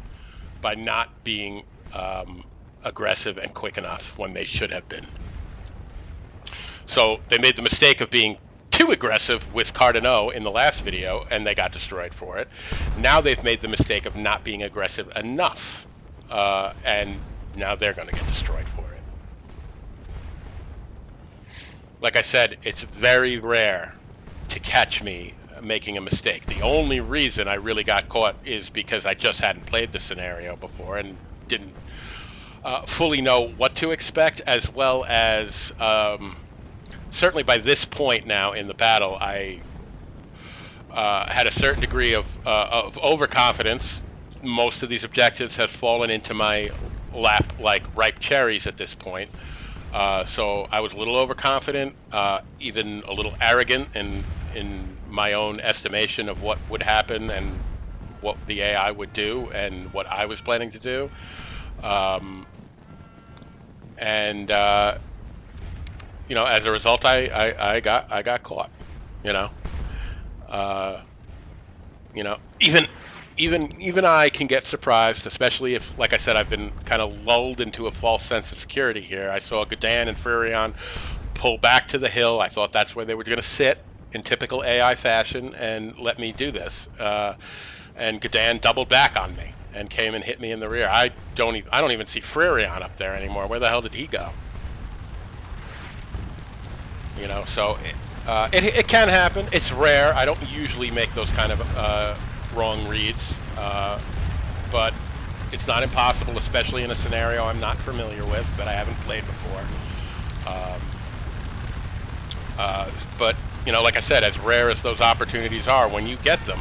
by not being aggressive and quick enough when they should have been. So they made the mistake of being too aggressive with Cardinaux in the last video, and they got destroyed for it. Now they've made the mistake of not being aggressive enough, and now they're going to get destroyed for it. Like I said, it's very rare to catch me making a mistake. The only reason I really got caught is because I just hadn't played the scenario before and didn't fully know what to expect, as well as certainly by this point now in the battle, I had a certain degree of overconfidence. Most of these objectives have fallen into my lap like ripe cherries at this point. So I was a little overconfident, even a little arrogant in my own estimation of what would happen and what the AI would do and what I was planning to do. And as a result, I got caught. You know, uh, even I can get surprised, especially if, like I said, I've been kind of lulled into a false sense of security here. I saw G'dan and Furion pull back to the hill. I thought that's where they were going to sit in typical AI fashion and let me do this. And G'dan doubled back on me and came and hit me in the rear. I don't even see Furion up there anymore. Where the hell did he go? So it can happen. It's rare. I don't usually make those kind of wrong reads, but it's not impossible, especially in a scenario I'm not familiar with, that I haven't played before. But like I said, as rare as those opportunities are, when you get them,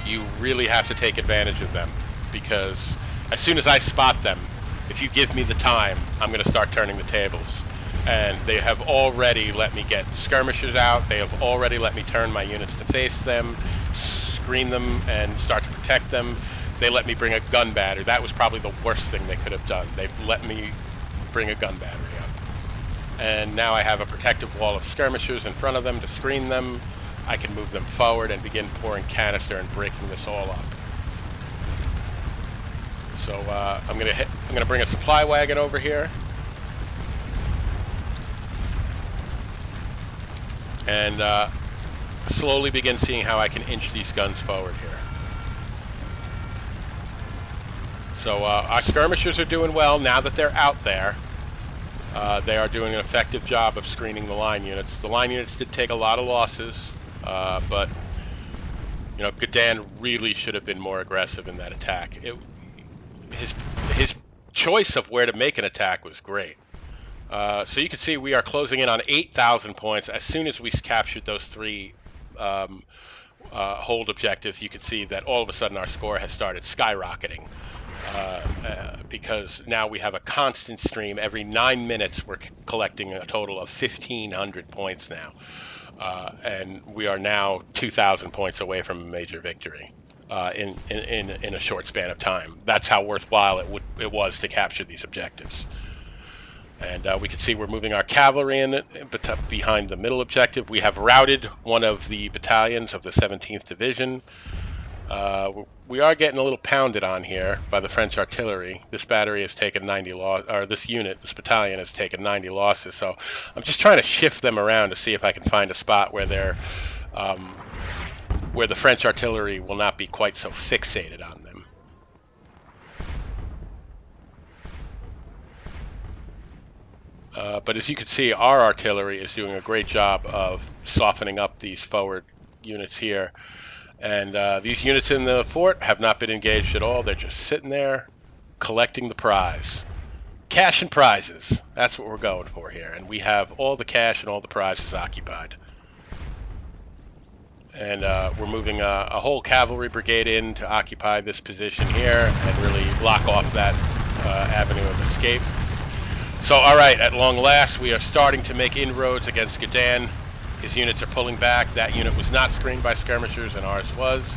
you really have to take advantage of them, because as soon as I spot them, if you give me the time, I'm going to start turning the tables. And they have already let me get skirmishers out. They have already let me turn my units to face them, screen them, and start to protect them. They let me bring a gun battery. That was probably the worst thing they could have done. They've let me bring a gun battery up. And now I have a protective wall of skirmishers in front of them to screen them. I can move them forward and begin pouring canister and breaking this all up. So I'm gonna bring a supply wagon over here. And slowly begin seeing how I can inch these guns forward here. So our skirmishers are doing well now that they're out there. They are doing an effective job of screening the line units. The line units did take a lot of losses, but G'dan really should have been more aggressive in that attack. His choice of where to make an attack was great. So you can see we are closing in on 8,000 points. As soon as we captured those three hold objectives, you can see that all of a sudden our score has started skyrocketing, because now we have a constant stream. Every 9 minutes we're collecting a total of 1,500 points now, and we are now 2,000 points away from a major victory in a short span of time. That's how worthwhile it was to capture these objectives. And we can see we're moving our cavalry in behind the middle objective. We have routed one of the battalions of the 17th Division. We are getting a little pounded on here by the French artillery. This battery has taken 90 losses, or this battalion has taken 90 losses. So I'm just trying to shift them around to see if I can find a spot where where the French artillery will not be quite so fixated on them. But as you can see, our artillery is doing a great job of softening up these forward units here. And these units in the fort have not been engaged at all. They're just sitting there collecting the prize. Cash and prizes. That's what we're going for here. And we have all the cash and all the prizes occupied. And we're moving a whole cavalry brigade in to occupy this position here and really block off that avenue of escape. So, all right, at long last, we are starting to make inroads against G'dan. His units are pulling back. That unit was not screened by skirmishers, and ours was.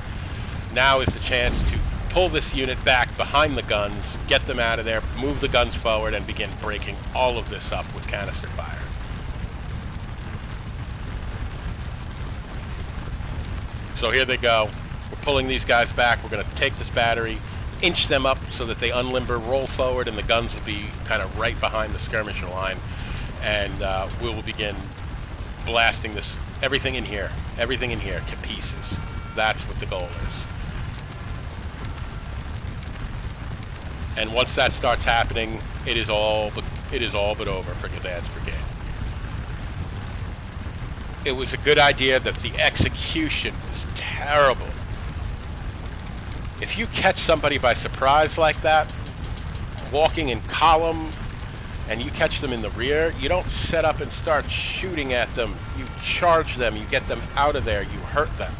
Now is the chance to pull this unit back behind the guns, get them out of there, move the guns forward, and begin breaking all of this up with canister fire. So here they go. We're pulling these guys back. We're going to take this battery, inch them up so that they unlimber, roll forward, and the guns will be kind of right behind the skirmisher line. And we will begin blasting everything in here to pieces. That's what the goal is. And once that starts happening, it is all but over for G'dan's brigade. It was a good idea that the execution was terrible. If you catch somebody by surprise like that, walking in column and you catch them in the rear, you don't set up and start shooting at them. You charge them, you get them out of there, you hurt them.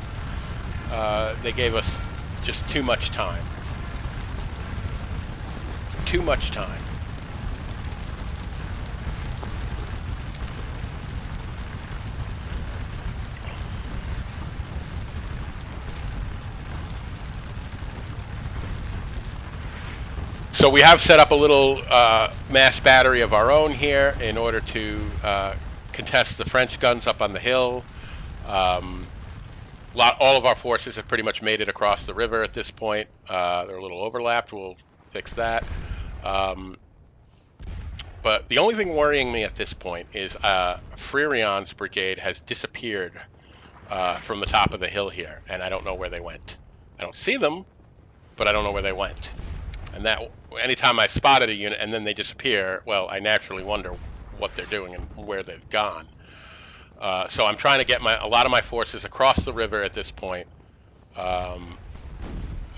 They gave us just too much time. Too much time. So we have set up a little mass battery of our own here in order to contest the French guns up on the hill. All of our forces have pretty much made it across the river at this point. They're a little overlapped. We'll fix that. But the only thing worrying me at this point is Freirion's brigade has disappeared from the top of the hill here, and I don't know where they went. I don't see them, but I don't know where they went. And that anytime I spotted a unit and then they disappear, well, I naturally wonder what they're doing and where they've gone. So I'm trying to get a lot of my forces across the river at this point, so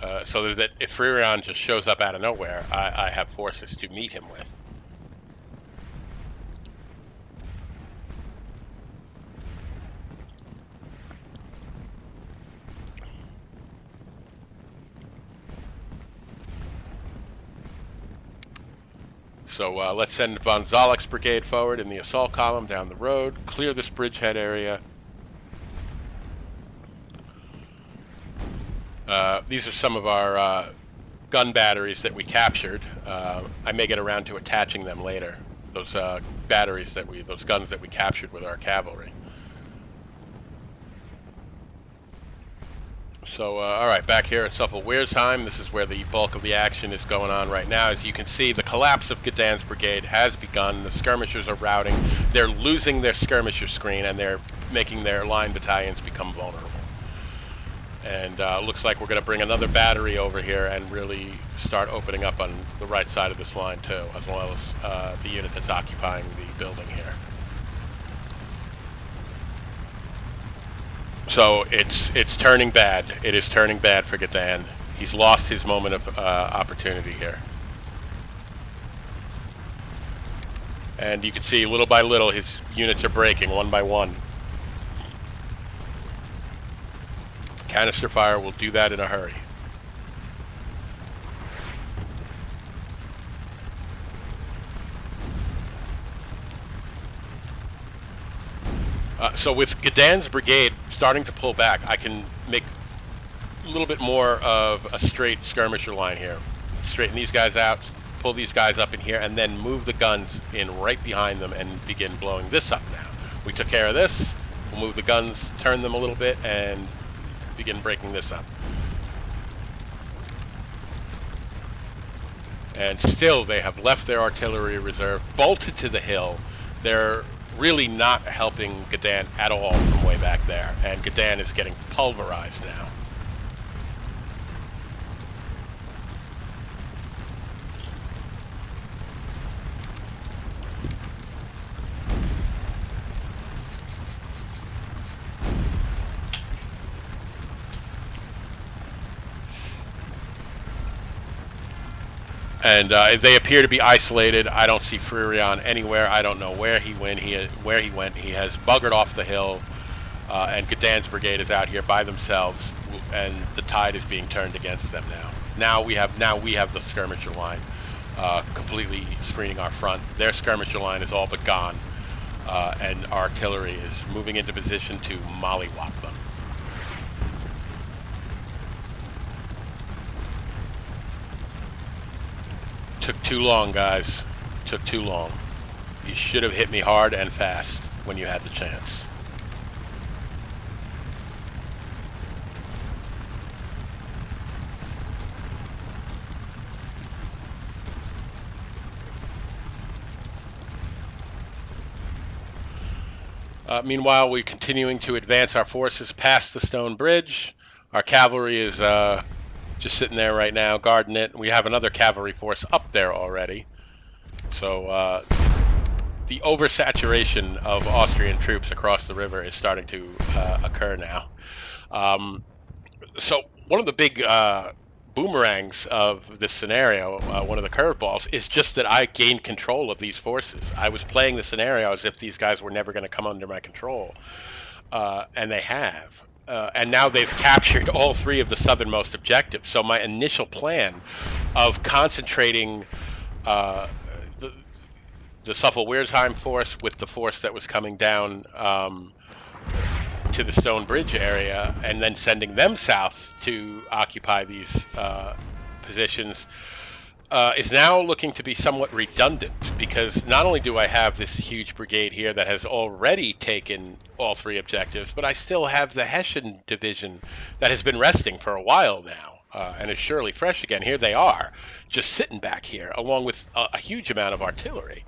that if Freirion just shows up out of nowhere, I have forces to meet him with. So let's send von Zolek's brigade forward in the assault column down the road, clear this bridgehead area. These are some of our gun batteries that we captured. I may get around to attaching them later. Those batteries those guns that we captured with our cavalry. So, all right, back here at Souffel-Wiersheim, this is where the bulk of the action is going on right now. As you can see, the collapse of Gedan's brigade has begun. The skirmishers are routing. They're losing their skirmisher screen, and they're making their line battalions become vulnerable. And looks like we're going to bring another battery over here and really start opening up on the right side of this line, too, as well as the unit that's occupying the building here. So it's turning bad. It is turning bad for Gedan. He's lost his moment of opportunity here. And you can see little by little his units are breaking one by one. Canister fire will do that in a hurry. So with Gedan's brigade starting to pull back, I can make a little bit more of a straight skirmisher line here. Straighten these guys out, pull these guys up in here, and then move the guns in right behind them and begin blowing this up now. We took care of this. We'll move the guns, turn them a little bit, and begin breaking this up. And still, they have left their artillery reserve, bolted to the hill. They're really not helping Gedan at all from way back there, and Gedan is getting pulverized now. And they appear to be isolated. I don't see Freirion anywhere. I don't know where he went. He has buggered off the hill, and Gedan's brigade is out here by themselves, and the tide is being turned against them now. Now we have the skirmisher line completely screening our front. Their skirmisher line is all but gone, and our artillery is moving into position to mollywop them. Took too long, guys. Took too long. You should have hit me hard and fast when you had the chance. Meanwhile, we're continuing to advance our forces past the stone bridge. Our cavalry is just sitting there right now, guarding it. We have another cavalry force up there already. So the oversaturation of Austrian troops across the river is starting to occur now. So one of the big boomerangs of this scenario, one of the curveballs, is just that I gained control of these forces. I was playing the scenario as if these guys were never going to come under my control, and they have. And now they've captured all three of the southernmost objectives. So my initial plan of concentrating the, the Souffel-Wiersheim force with the force that was coming down to the Stone Bridge area, and then sending them south to occupy these positions, is now looking to be somewhat redundant, because not only do I have this huge brigade here that has already taken all three objectives, but I still have the Hessian division that has been resting for a while now, and is surely fresh again. Here they are, just sitting back here, along with a huge amount of artillery.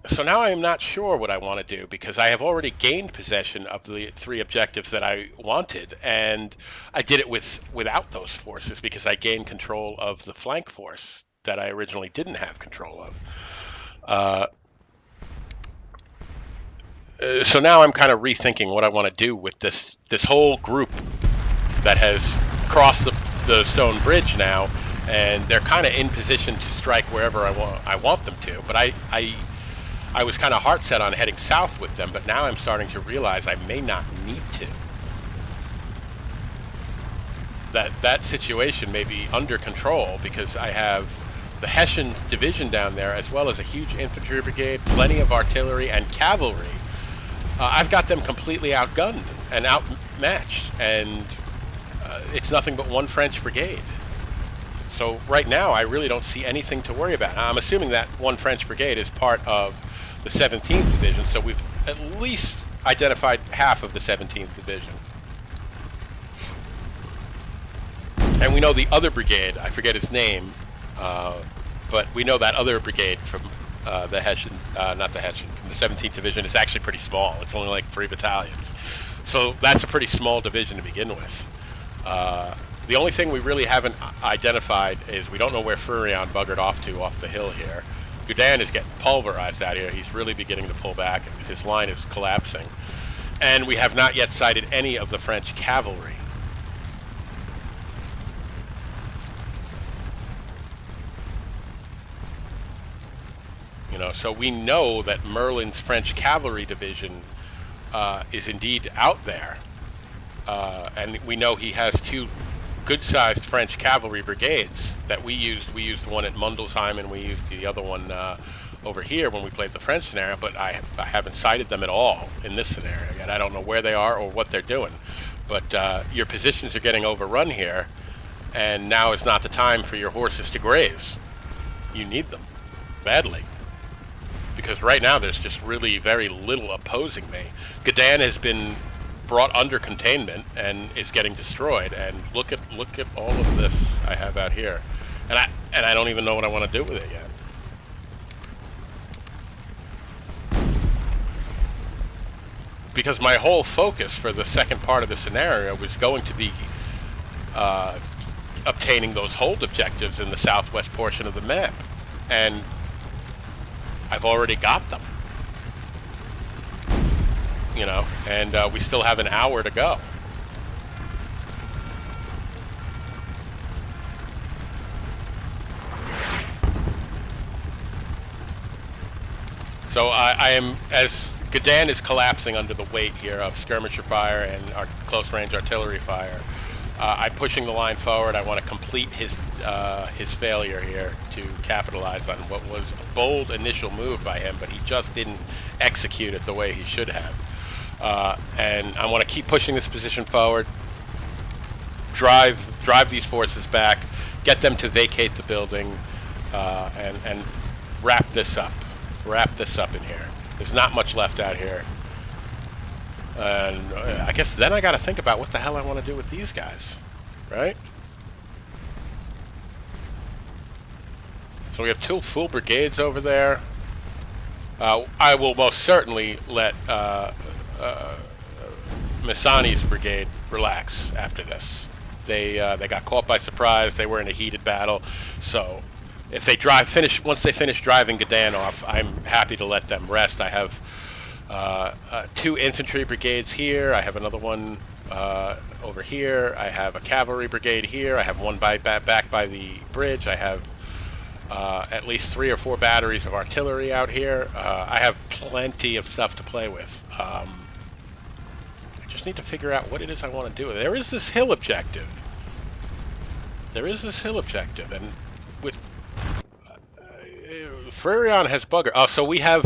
So now I am not sure what I want to do, because I have already gained possession of the three objectives that I wanted, and I did it without those forces because I gained control of the flank force that I originally didn't have control of. So now I'm kind of rethinking what I want to do with this whole group that has crossed the Stone Bridge now, and they're kind of in position to strike wherever I want them to. But I was kind of heart set on heading south with them, but now I'm starting to realize I may not need to. That situation may be under control, because I have the Hessian division down there, as well as a huge infantry brigade, plenty of artillery and cavalry. I've got them completely outgunned and outmatched, and it's nothing but one French brigade. So right now I really don't see anything to worry about. I'm assuming that one French brigade is part of the 17th Division, so we've at least identified half of the 17th Division. And we know the other brigade, I forget its name, but we know that other brigade from the Hessian, not the Hessian, from the 17th Division is actually pretty small. It's only like 3 battalions. So that's a pretty small division to begin with. The only thing we really haven't identified is we don't know where Furion buggered off the hill here. Gudin is getting pulverized out here. He's really beginning to pull back. His line is collapsing. And we have not yet sighted any of the French cavalry. You know, so we know that Merlin's French cavalry division is indeed out there. And we know he has 2 good-sized French cavalry brigades that we used. We used one at Mundelsheim, and we used the other one over here when we played the French scenario, but I haven't sighted them at all in this scenario yet. I don't know where they are or what they're doing. But your positions are getting overrun here, and now is not the time for your horses to graze. You need them badly, because right now there's just really very little opposing me. Gudin has been brought under containment and is getting destroyed, and look at all of this I have out here, and I don't even know what I want to do with it yet. Because my whole focus for the second part of the scenario was going to be obtaining those hold objectives in the southwest portion of the map, and I've already got them. You know, and we still have an hour to go. So I am, as Gudin is collapsing under the weight here of skirmisher fire and our close-range artillery fire, I'm pushing the line forward. I want to complete his failure here to capitalize on what was a bold initial move by him, but he just didn't execute it the way he should have. And I want to keep pushing this position forward, drive these forces back, get them to vacate the building, and wrap this up in here. There's not much left out here. And I guess then I got to think about what the hell I want to do with these guys, right? So we have 2 full brigades over there. I will most certainly let Missani's brigade relax after this. They got caught by surprise. They were in a heated battle. So if they once they finish driving Gudin off, I'm happy to let them rest. I have 2 infantry brigades here. I have another one over here. I have a cavalry brigade here. I have one back by the bridge. I have at least 3 or 4 batteries of artillery out here. I have plenty of stuff to play with. I just need to figure out what it is I want to do. There is this hill objective. And with Frerion has bugger. Oh, so we have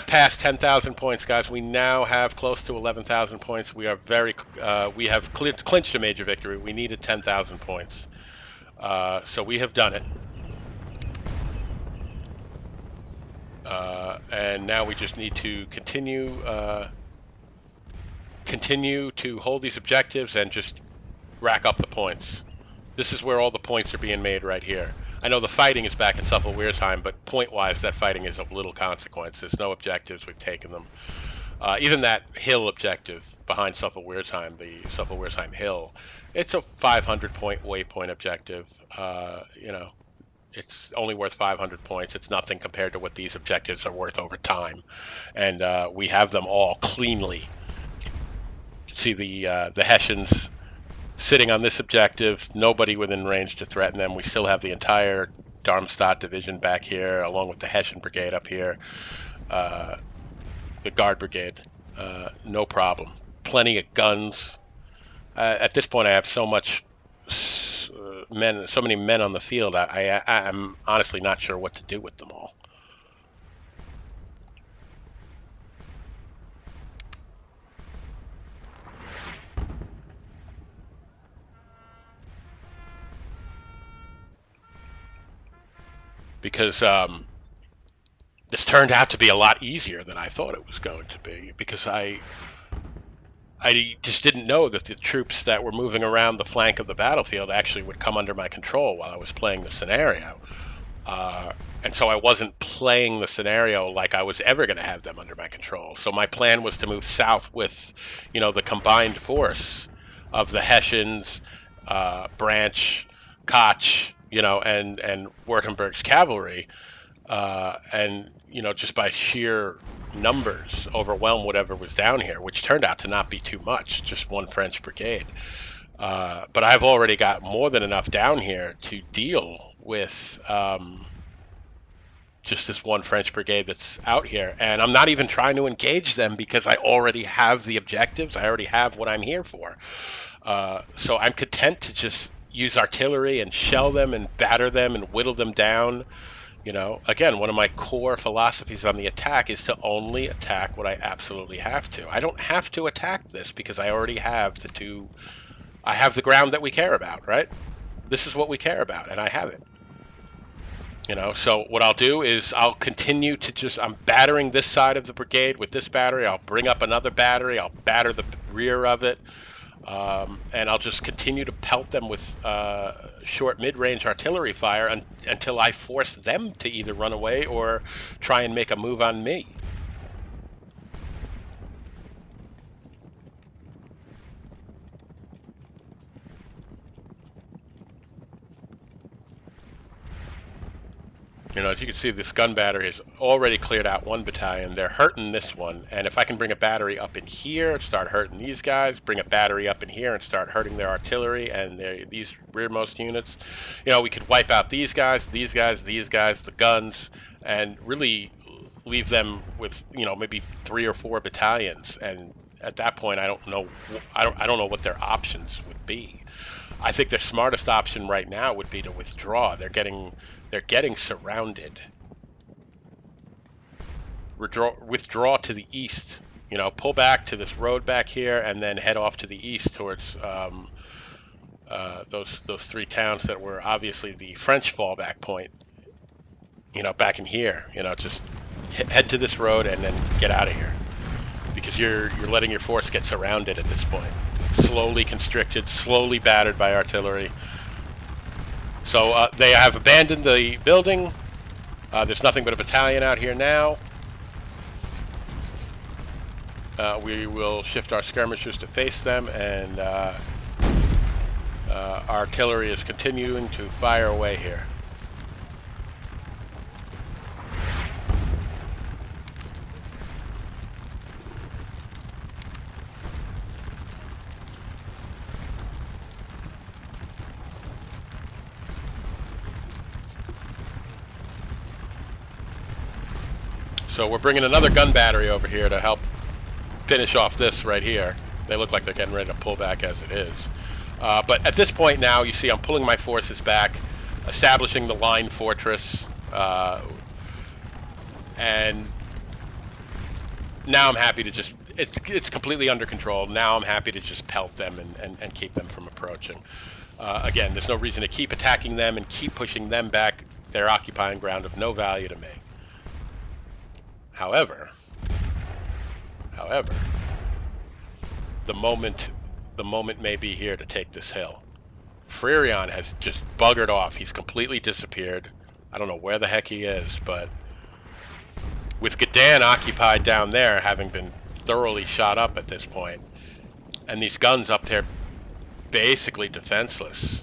passed 10,000 points, guys. We now have close to 11,000 points. We are we have clinched a major victory. We needed 10,000 points. So we have done it. And now we just need to continue to hold these objectives and just rack up the points. This is where all the points are being made right here. I know the fighting is back in Souffel-Wiersheim, but point-wise, that fighting is of little consequence. There's no objectives. We've taken them. Even that hill objective behind Souffel-Wiersheim, the Souffel-Wiersheim Hill, it's a 500-point waypoint objective. It's only worth 500 points. It's nothing compared to what these objectives are worth over time. And we have them all cleanly. You can see the Hessians sitting on this objective, nobody within range to threaten them. We still have the entire Darmstadt division back here, along with the Hessian brigade up here, the Guard brigade, no problem. Plenty of guns. At this point, I have so many men on the field. I'm honestly not sure what to do with them all. Because this turned out to be a lot easier than I thought it was going to be, because I just didn't know that the troops that were moving around the flank of the battlefield actually would come under my control while I was playing the scenario. And so I wasn't playing the scenario like I was ever going to have them under my control. So my plan was to move south with, the combined force of the Hessians, Branch, Koch, and Württemberg's cavalry, and just by sheer numbers overwhelm whatever was down here, which turned out to not be too much, just one French brigade. But I've already got more than enough down here to deal with just this one French brigade that's out here, and I'm not even trying to engage them because I already have the objectives. I already have what I'm here for. So I'm content to just use artillery and shell them and batter them and whittle them down. Again, one of my core philosophies on the attack is to only attack what I absolutely have to. I don't have to attack this because I already have I have the ground that we care about, right? This is what we care about, and I have it. So what I'll do is I'll continue to I'm battering this side of the brigade with this battery. I'll bring up another battery. I'll batter the rear of it. And I'll just continue to pelt them with short mid-range artillery fire until I force them to either run away or try and make a move on me. As you can see, this gun battery has already cleared out one battalion. They're hurting this one, and if I can bring a battery up in here and start hurting these guys, bring a battery up in here and start hurting their artillery and these rearmost units, we could wipe out these guys, the guns, and really leave them with maybe 3 or 4 battalions. And at that point, I don't know what their options would be. I think their smartest option right now would be to withdraw. They're getting surrounded. Withdraw to the east. Pull back to this road back here, and then head off to the east towards those 3 towns that were obviously the French fallback point. Back in here. Just head to this road and then get out of here, because you're letting your force get surrounded at this point. Slowly constricted, slowly battered by artillery. So they have abandoned the building. There's nothing but a battalion out here now. We will shift our skirmishers to face them, and artillery is continuing to fire away here. So we're bringing another gun battery over here to help finish off this right here. They look like they're getting ready to pull back as it is. But at this point now, you see I'm pulling my forces back, establishing the line fortress, and now I'm happy to just, it's completely under control. Now I'm happy to just pelt them and keep them from approaching. Again, there's no reason to keep attacking them and keep pushing them back. They're occupying ground of no value to me. However, the moment may be here to take this hill. Freerion has just buggered off. He's completely disappeared. I don't know where the heck he is, but with Gdansk occupied down there, having been thoroughly shot up at this point, and these guns up there basically defenseless,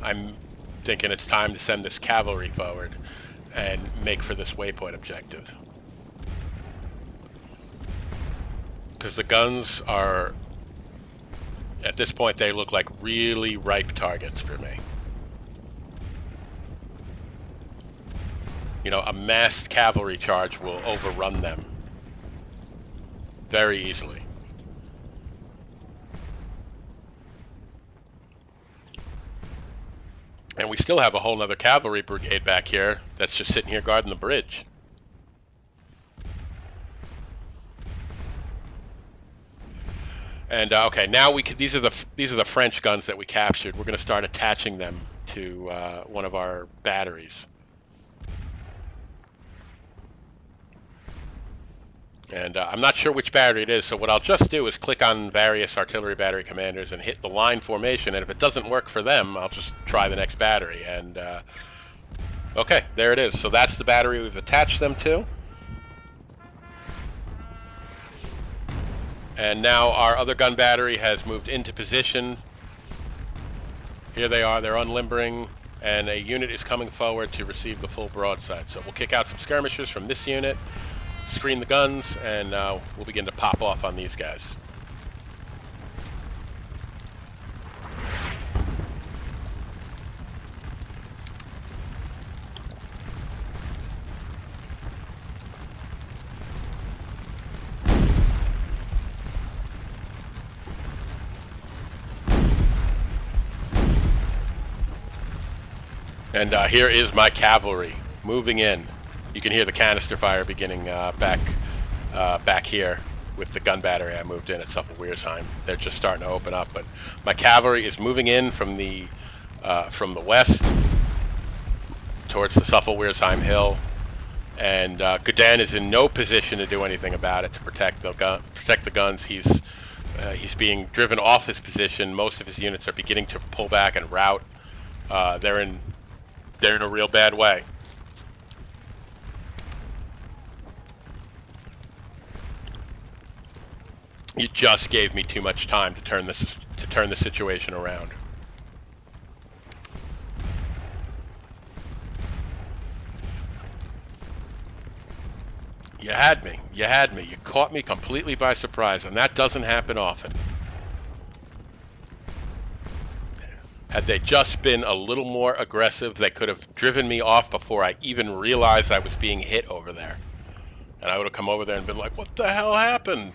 I'm thinking it's time to send this cavalry forward and make for this waypoint objective. Because the guns are, at this point, they look like really ripe targets for me. You know, a massed cavalry charge will overrun them very easily. And we still have a whole nother cavalry brigade back here that's just sitting here guarding the bridge. And okay, now these are the French guns that we captured. We're going to start attaching them to one of our batteries. And I'm not sure which battery it is, so what I'll just do is click on various artillery battery commanders and hit the line formation, and if it doesn't work for them, I'll just try the next battery. And okay, there it is. So that's the battery we've attached them to. And now our other gun battery has moved into position. Here they are, they're unlimbering, and a unit is coming forward to receive the full broadside. So we'll kick out some skirmishers from this unit, screen the guns, and we'll begin to pop off on these guys. And here is my cavalry moving in. You can hear the canister fire beginning back here with the gun battery I moved in at Souffel-Wiersheim. They're just starting to open up, but my cavalry is moving in from the west towards the Souffel-Wiersheim hill, and Gdansk is in no position to do anything about it to protect the guns. He's being driven off his position. Most of his units are beginning to pull back and rout. They're in a real bad way. You just gave me too much time to turn the situation around. You had me. You had me. You caught me completely by surprise, and that doesn't happen often. Had they just been a little more aggressive, they could have driven me off before I even realized I was being hit over there. And I would have come over there and been like, what the hell happened?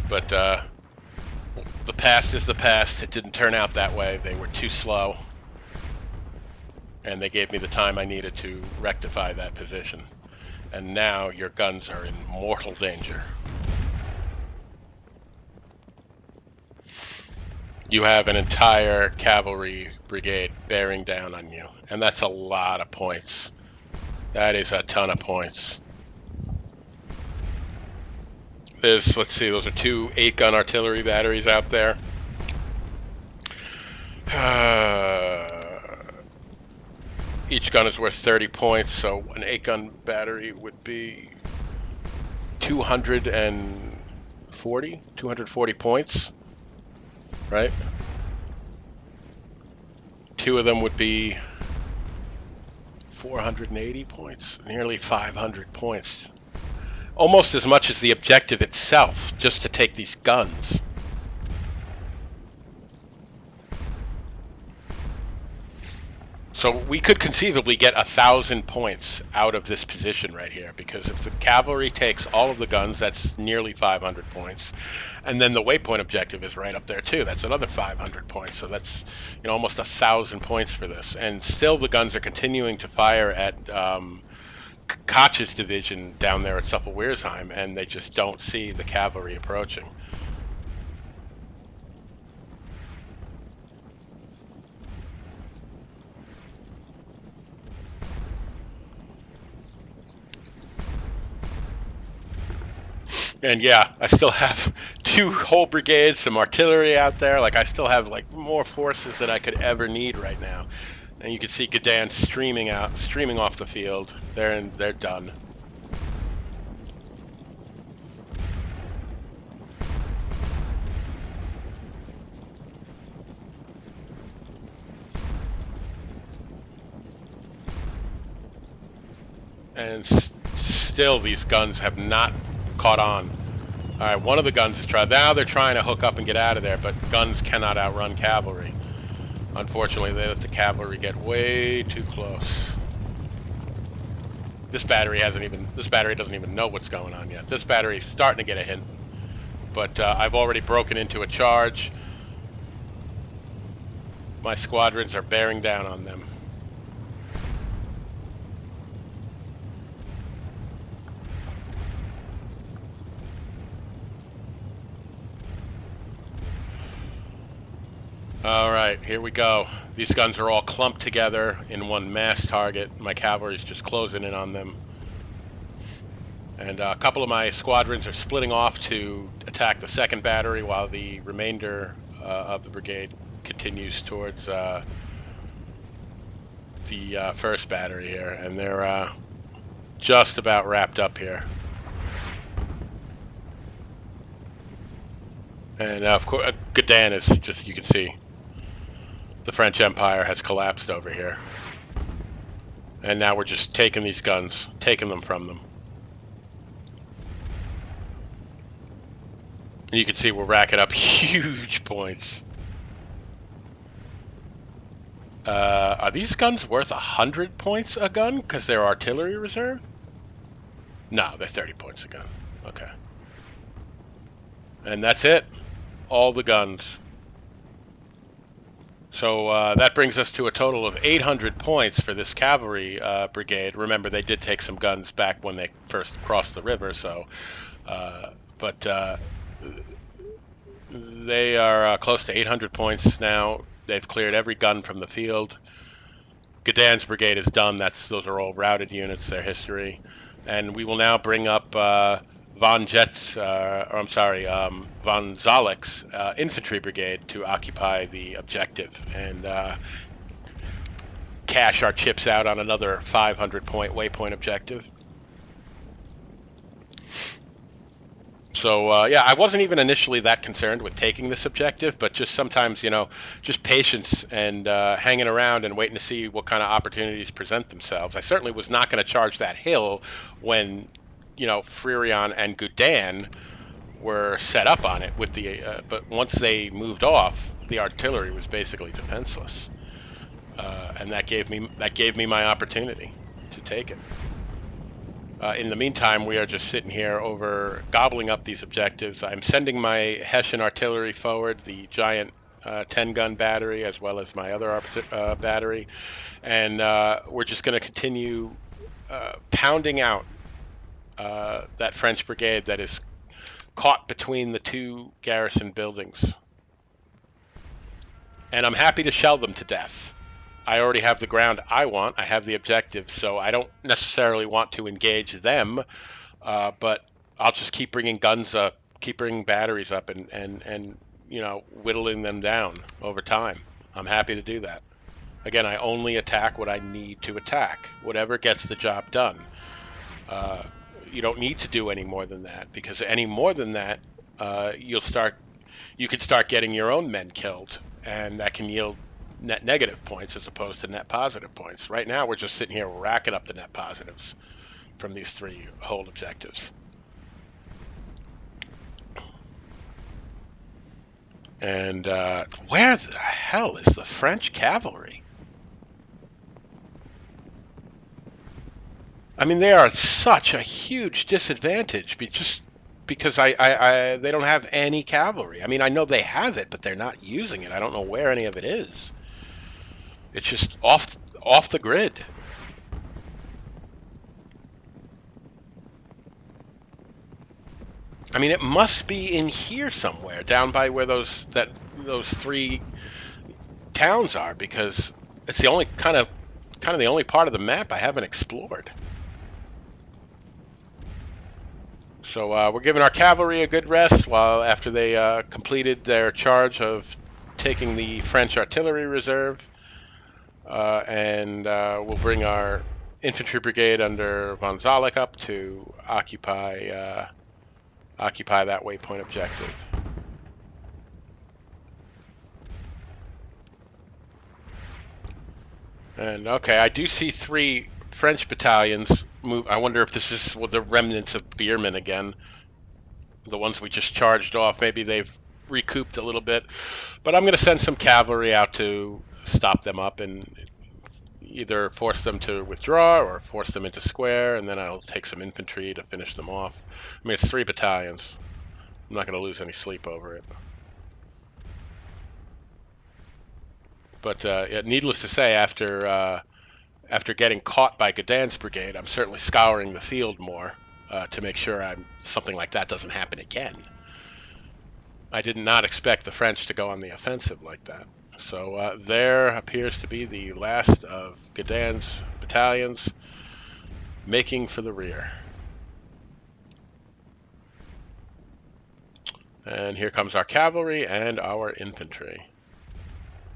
But the past is the past. It didn't turn out that way. They were too slow. And they gave me the time I needed to rectify that position. And now your guns are in mortal danger. You have an entire cavalry brigade bearing down on you. And that's a lot of points. That is a ton of points. Let's see, those are two 8-gun artillery batteries out there. Each gun is worth 30 points, so an 8-gun battery would be 240 points, right? 2 of them would be 480 points, nearly 500 points. Almost as much as the objective itself, just to take these guns. So we could conceivably get 1,000 points out of this position right here, because if the cavalry takes all of the guns, that's nearly 500 points, and then the waypoint objective is right up there too. That's another 500 points. So that's almost 1,000 points for this, and still the guns are continuing to fire at Koch's division down there at Souffel-Wiersheim, and they just don't see the cavalry approaching. And yeah, I still have 2 whole brigades, some artillery out there. Like, I still have like more forces than I could ever need right now. And you can see Gdansk streaming off the field. They're done. And still, these guns have not caught on. All right, one of the guns is trying. Now they're trying to hook up and get out of there, but guns cannot outrun cavalry. Unfortunately, they let the cavalry get way too close. This battery doesn't even know what's going on yet. This battery is starting to get a hint, but I've already broken into a charge. My squadrons are bearing down on them. All right, here we go. These guns are all clumped together in one mass target. My cavalry's just closing in on them. And a couple of my squadrons are splitting off to attack the second battery, while the remainder of the brigade continues towards the first battery here. And they're just about wrapped up here. And of course, Gdansk is just, you can see, the French Empire has collapsed over here. And now we're just taking these guns, taking them from them. And you can see we're racking up huge points. Are these guns worth 100 points a gun because they're artillery reserve? No, they're 30 points a gun. Okay. And that's it. All the guns. So that brings us to a total of 800 points for this cavalry brigade. Remember, they did take some guns back when they first crossed the river, so but they are close to 800 points now. They've cleared every gun from the field. Gdansk's brigade is done. Those are all routed units, their history. And we will now bring up Von Zalek's infantry brigade to occupy the objective and cash our chips out on another 500-point waypoint objective. So yeah, I wasn't even initially that concerned with taking this objective, but just sometimes, just patience and hanging around and waiting to see what kind of opportunities present themselves. I certainly was not going to charge that hill when, Fririon and Gdansk were set up on it with the, but once they moved off, the artillery was basically defenseless, and that gave me my opportunity to take it. In the meantime, we are just sitting here gobbling up these objectives. I'm sending my Hessian artillery forward, the giant 10-gun battery, as well as my other battery, and we're just going to continue pounding out that French brigade that is caught between the 2 garrison buildings. And I'm happy to shell them to death. I already have the ground I want. I have the objective, so I don't necessarily want to engage them, but I'll just keep bringing guns up, keep bringing batteries up, and whittling them down over time. I'm happy to do that. Again, I only attack what I need to attack, whatever gets the job done. You don't need to do any more than that, because any more than that, you could start getting your own men killed, and that can yield net negative points as opposed to net positive points. Right now, we're just sitting here racking up the net positives from these 3 hold objectives. And where the hell is the French cavalry? I mean, they are at such a huge disadvantage just because they don't have any cavalry. I mean, I know they have it, but they're not using it. I don't know where any of it is. It's just off the grid. I mean, it must be in here somewhere, down by where those three towns are, because it's the only kind of the only part of the map I haven't explored. So we're giving our cavalry a good rest while after they completed their charge of taking the French artillery reserve, and we'll bring our infantry brigade under von Zalek up to occupy that waypoint objective. And okay, I do see 3 French battalions move. I wonder if this is the remnants of Bierman again. The ones we just charged off. Maybe they've recouped a little bit. But I'm going to send some cavalry out to stop them up and either force them to withdraw or force them into square, and then I'll take some infantry to finish them off. I mean, it's 3 battalions. I'm not going to lose any sleep over it. But needless to say, after getting caught by Godin's brigade, I'm certainly scouring the field more to make sure something like that doesn't happen again. I did not expect the French to go on the offensive like that. So there appears to be the last of Godin's battalions making for the rear. And here comes our cavalry and our infantry.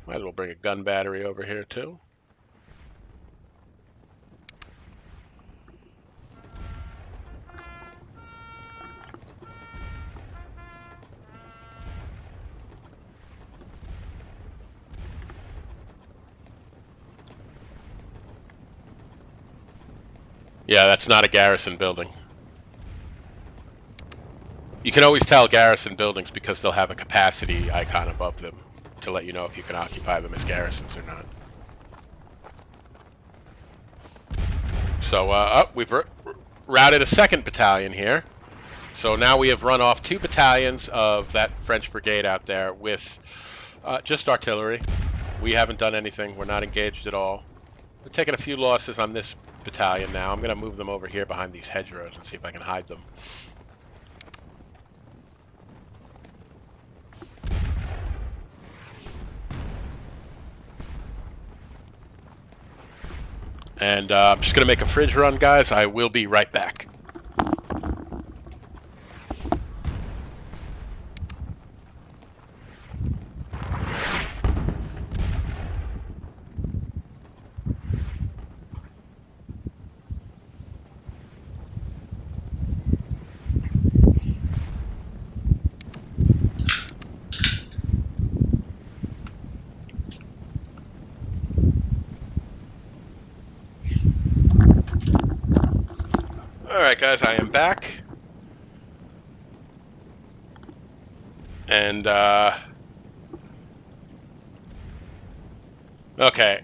Might as well bring a gun battery over here too. Yeah, that's not a garrison building. You can always tell garrison buildings because they'll have a capacity icon above them to let you know if you can occupy them as garrisons or not. So we've routed a 2nd battalion here. So now we have run off 2 battalions of that French brigade out there with just artillery. We haven't done anything. We're not engaged at all. We're taking a few losses on this battalion now. I'm going to move them over here behind these hedgerows and see if I can hide them. And I'm just going to make a fridge run, guys. I will be right back. Alright guys, I am back. And okay,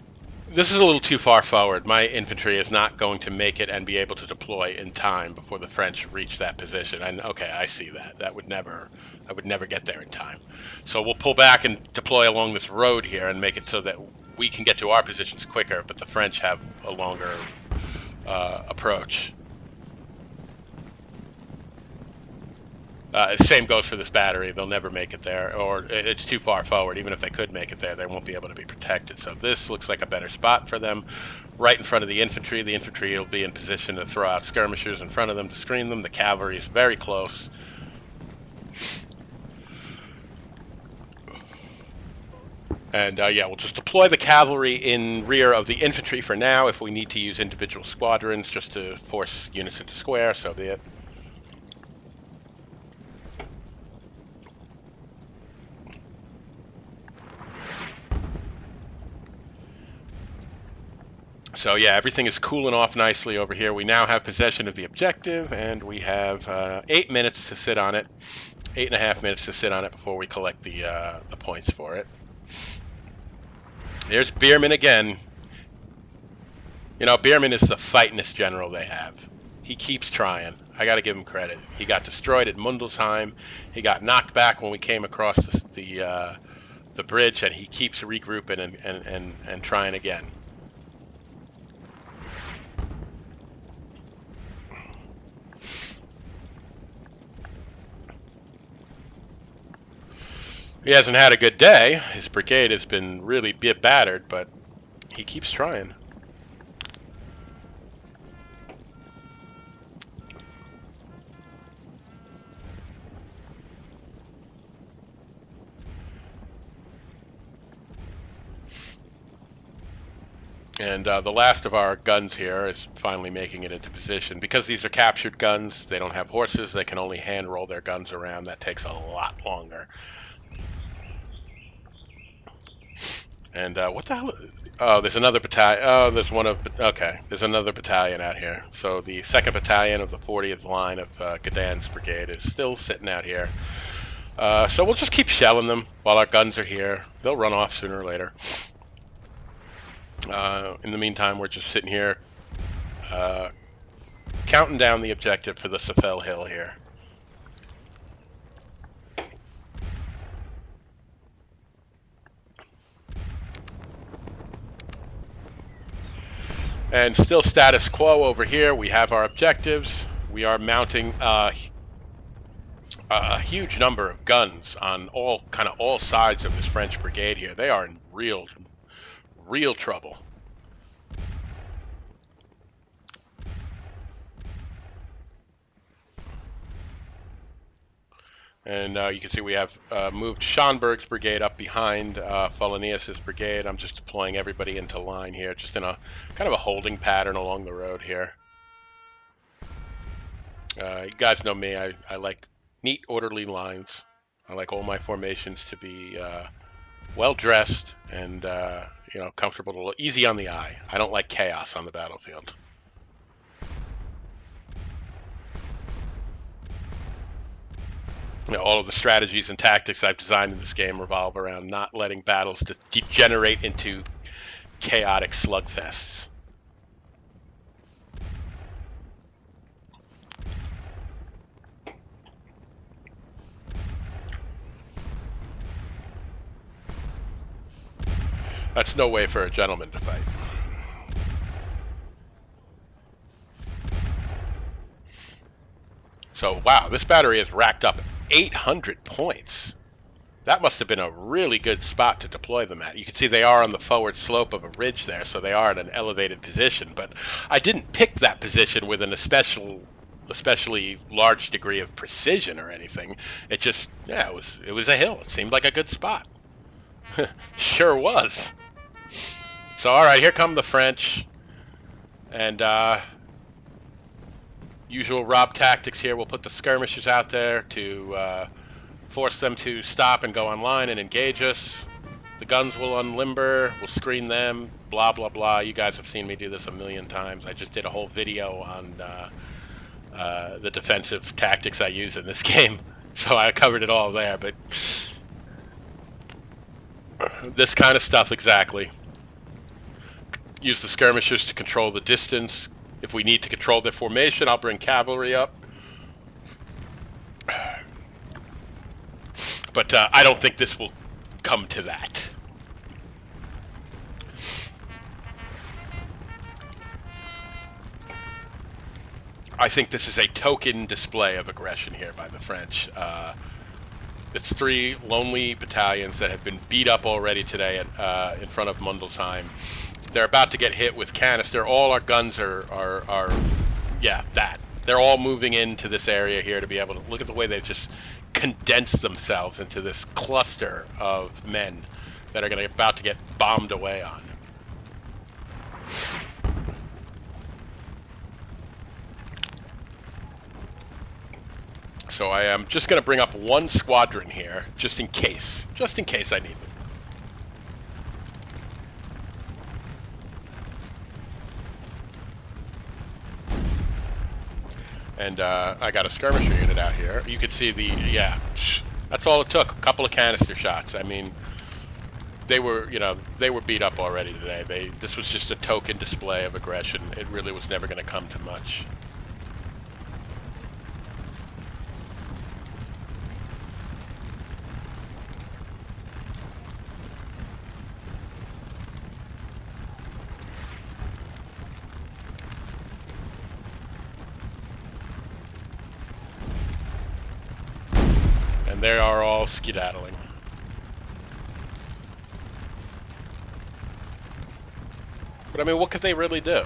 this is a little too far forward. My infantry is not going to make it and be able to deploy in time before the French reach that position. And okay, I see that. I would never get there in time. So we'll pull back and deploy along this road here and make it so that we can get to our positions quicker, but the French have a longer approach. Same goes for this battery. They'll never make it there, or it's too far forward. Even if they could make it there, they won't be able to be protected. So this looks like a better spot for them, right in front of the infantry. The infantry will be in position to throw out skirmishers in front of them to screen them. The cavalry is very close. And yeah, we'll just deploy the cavalry in rear of the infantry for now. If we need to use individual squadrons just to force units into square, so be it. So yeah, everything is cooling off nicely over here. We now have possession of the objective, and we have 8 minutes to sit on it. 8.5 minutes to sit on it before we collect the points for it. There's Bierman again. You know, Bierman is the fightingest general they have. He keeps trying. I got to give him credit. He got destroyed at Mundelsheim. He got knocked back when we came across the bridge, and he keeps regrouping and trying again. He hasn't had a good day. His brigade has been really battered, but he keeps trying. And the last of our guns here is finally making it into position. Because these are captured guns, they don't have horses, they can only hand roll their guns around. That takes a lot longer. And what the hell? Oh, there's another battalion. Oh, there's one of. Okay, there's another battalion out here. So the 2nd Battalion of the 40th Line of Gadan's brigade is still sitting out here. So we'll just keep shelling them while our guns are here. They'll run off sooner or later. In the meantime, we're just sitting here counting down the objective for the Souffel Hill here. And still status quo over here. We have our objectives. We are mounting a huge number of guns on all sides of this French brigade here. They are in real trouble. And you can see we have moved Schonberg's brigade up behind Folonius's brigade. I'm just deploying everybody into line here, just in a kind of a holding pattern along the road here. You guys know me. I like neat, orderly lines. I like all my formations to be well dressed and comfortable, easy on the eye. I don't like chaos on the battlefield. All of the strategies and tactics I've designed in this game revolve around not letting battles degenerate into chaotic slugfests. That's no way for a gentleman to fight. So, wow, this battery has racked up 800 points. That must have been a really good spot to deploy them at. You can see they are on the forward slope of a ridge there, so they are in an elevated position. But I didn't pick that position with an especially large degree of precision or anything. It just, yeah, it was a hill. It seemed like a good spot. Sure was. So, all right, here come the French. And usual Rob tactics here. We'll put the skirmishers out there to force them to stop and go online and engage us. The guns will unlimber. We'll screen them. Blah, blah, blah. You guys have seen me do this a million times. I just did a whole video on the defensive tactics I use in this game. So I covered it all there. But this kind of stuff exactly. Use the skirmishers to control the distance. If we need to control their formation, I'll bring cavalry up. But I don't think this will come to that. I think this is a token display of aggression here by the French. It's 3 lonely battalions that have been beat up already today in front of Mundelsheim. They're about to get hit with canister. All our guns are yeah, that. They're all moving into this area here to be able to look at the way they've just condensed themselves into this cluster of men that are about to get bombed away on. So I am just going to bring up 1 squadron here, just in case I need them. And I got a skirmisher unit out here. You could see yeah, that's all it took, a couple of canister shots. I mean, they were beat up already today. This was just a token display of aggression. It really was never going to come to much. And they are all skedaddling. But I mean, what could they really do?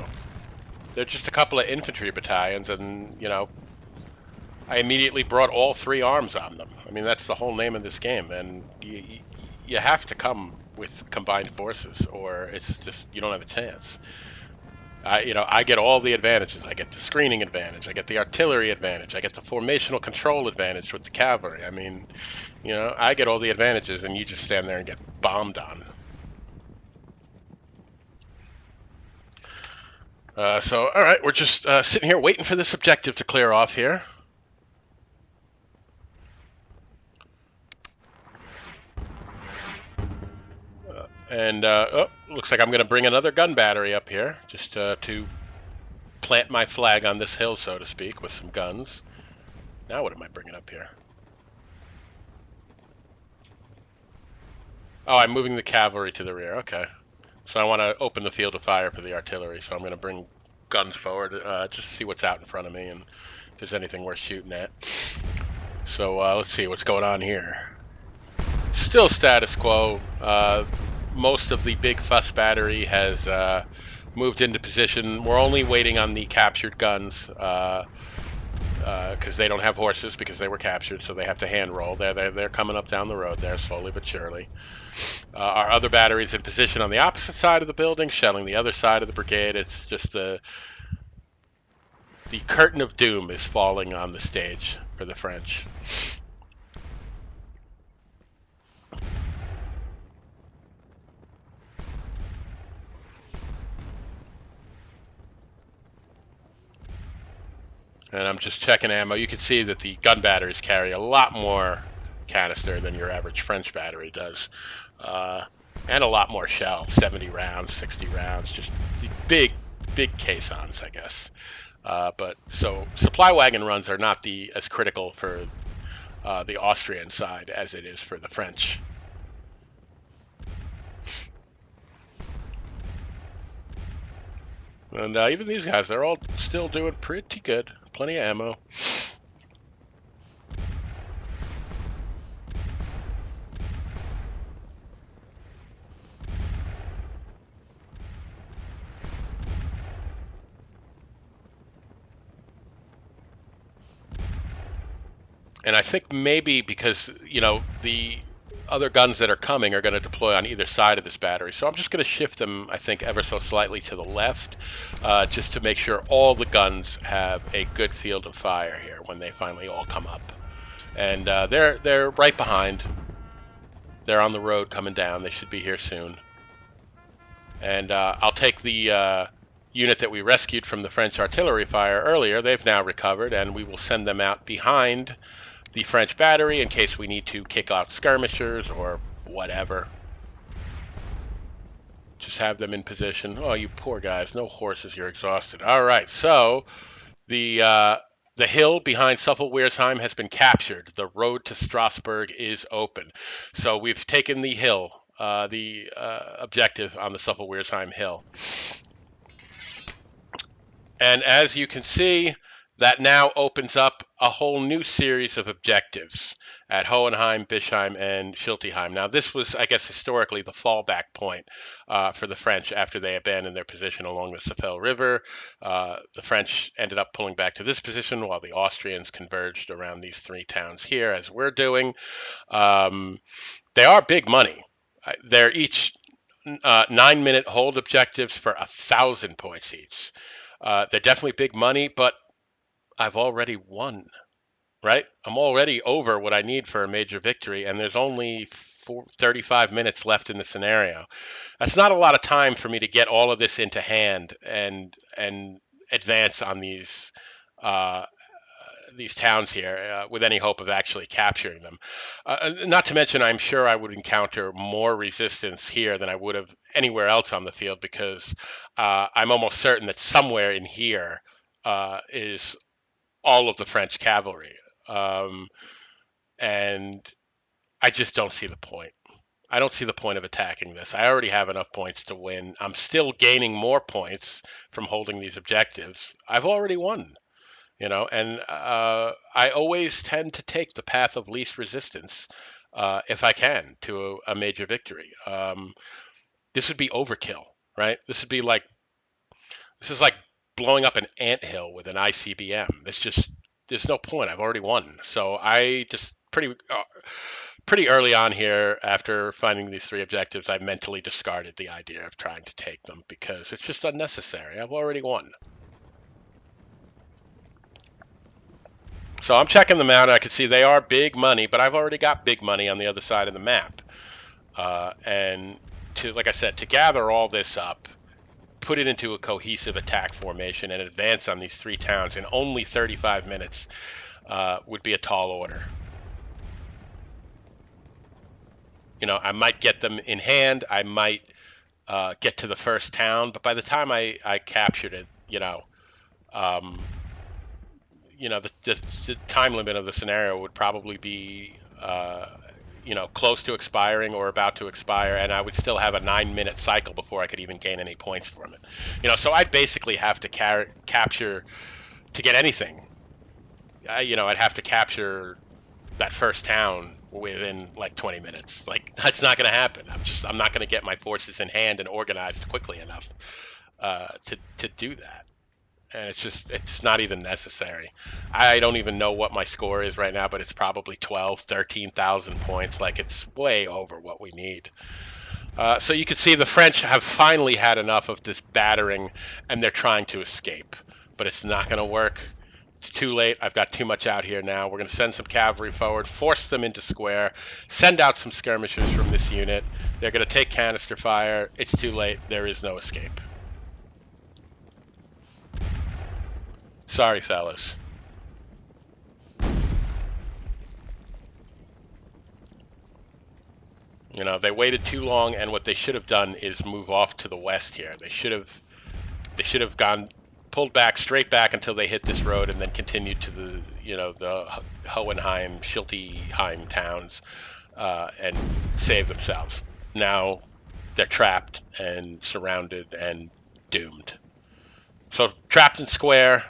They're just a couple of infantry battalions, and I immediately brought all 3 arms on them. I mean, that's the whole name of this game, and you have to come with combined forces, or it's just you don't have a chance. I get all the advantages. I get the screening advantage. I get the artillery advantage. I get the formational control advantage with the cavalry. I mean, I get all the advantages, and you just stand there and get bombed on. So, all right, we're just sitting here waiting for this objective to clear off here. Looks like I'm going to bring another gun battery up here, just to plant my flag on this hill, so to speak, with some guns. Now what am I bringing up here? Oh, I'm moving the cavalry to the rear. Okay. So I want to open the field of fire for the artillery, so I'm going to bring guns forward, just to see what's out in front of me and if there's anything worth shooting at. So let's see what's going on here. Still status quo. Most of the big fuss battery has moved into position. We're only waiting on the captured guns because they don't have horses because they were captured, so they have to hand roll. They're coming up down the road there slowly but surely. Our other batteries in position on the opposite side of the building, shelling the other side of the brigade. It's just the curtain of doom is falling on the stage for the French. And I'm just checking ammo. You can see that the gun batteries carry a lot more canister than your average French battery does. And a lot more shell, 70 rounds, 60 rounds, just big caissons, I guess. But so supply wagon runs are not as critical for the Austrian side as it is for the French. And even these guys, they're all still doing pretty good. Plenty of ammo. And I think maybe because, the other guns that are coming are going to deploy on either side of this battery. So I'm just going to shift them, I think, ever so slightly to the left, just to make sure all the guns have a good field of fire here when they finally all come up. And they're right behind. They're on the road coming down. They should be here soon. And I'll take the unit that we rescued from the French artillery fire earlier. They've now recovered, and we will send them out behind the French battery in case we need to kick off skirmishers or whatever. Just have them in position. Oh, you poor guys. No horses. You're exhausted. All right. So the hill behind Souffel-Wiersheim has been captured. The road to Strasbourg is open. So we've taken the hill, the objective on the Souffel-Wiersheim hill. And as you can see, that now opens up a whole new series of objectives at Hohenheim, Bischheim, and Schiltigheim. Now, this was, I guess, historically the fallback point for the French after they abandoned their position along the Souffel River. The French ended up pulling back to this position while the Austrians converged around these 3 towns here, as we're doing. They are big money. They're each 9-minute hold objectives for 1,000 points each. They're definitely big money, but I've already won, right? I'm already over what I need for a major victory, and there's only 35 minutes left in the scenario. That's not a lot of time for me to get all of this into hand and advance on these these towns here with any hope of actually capturing them. Not to mention, I'm sure I would encounter more resistance here than I would have anywhere else on the field, because I'm almost certain that somewhere in here is all of the French cavalry. And I just don't see the point. I don't see the point of attacking this. I already have enough points to win. I'm still gaining more points from holding these objectives. I've already won, and I always tend to take the path of least resistance if I can to a major victory. This would be overkill, right? This is like blowing up an anthill with an ICBM. There's no point. I've already won. So I just pretty early on here, after finding these three objectives, I mentally discarded the idea of trying to take them because it's just unnecessary. I've already won. So I'm checking them out, and I can see they are big money, but I've already got big money on the other side of the map. And like I said, to gather all this up, put it into a cohesive attack formation, and advance on these three towns in only 35 minutes would be a tall order. I might get them in hand. I might get to the first town, but by the time I captured it, the time limit of the scenario would probably be close to expiring or about to expire, and I would still have a 9-minute cycle before I could even gain any points from it. So I'd basically have to capture to get anything. I'd have to capture that first town within like 20 minutes. Like, that's not going to happen. I'm not going to get my forces in hand and organized quickly enough to do that. And it's not even necessary. I don't even know what my score is right now, but it's probably 13,000 points. Like, it's way over what we need. So you can see the French have finally had enough of this battering, and they're trying to escape, but it's not going to work. It's too late. I've got too much out here now. We're going to send some cavalry forward, force them into square, send out some skirmishers from this unit. They're going to take canister fire. It's too late. There is no escape. Sorry, fellas. They waited too long, and what they should have done is move off to the west here. They should have pulled back straight back until they hit this road, and then continued to the Hohenheim, Schiltigheim towns, and save themselves. Now they're trapped and surrounded and doomed. So, trapped in square,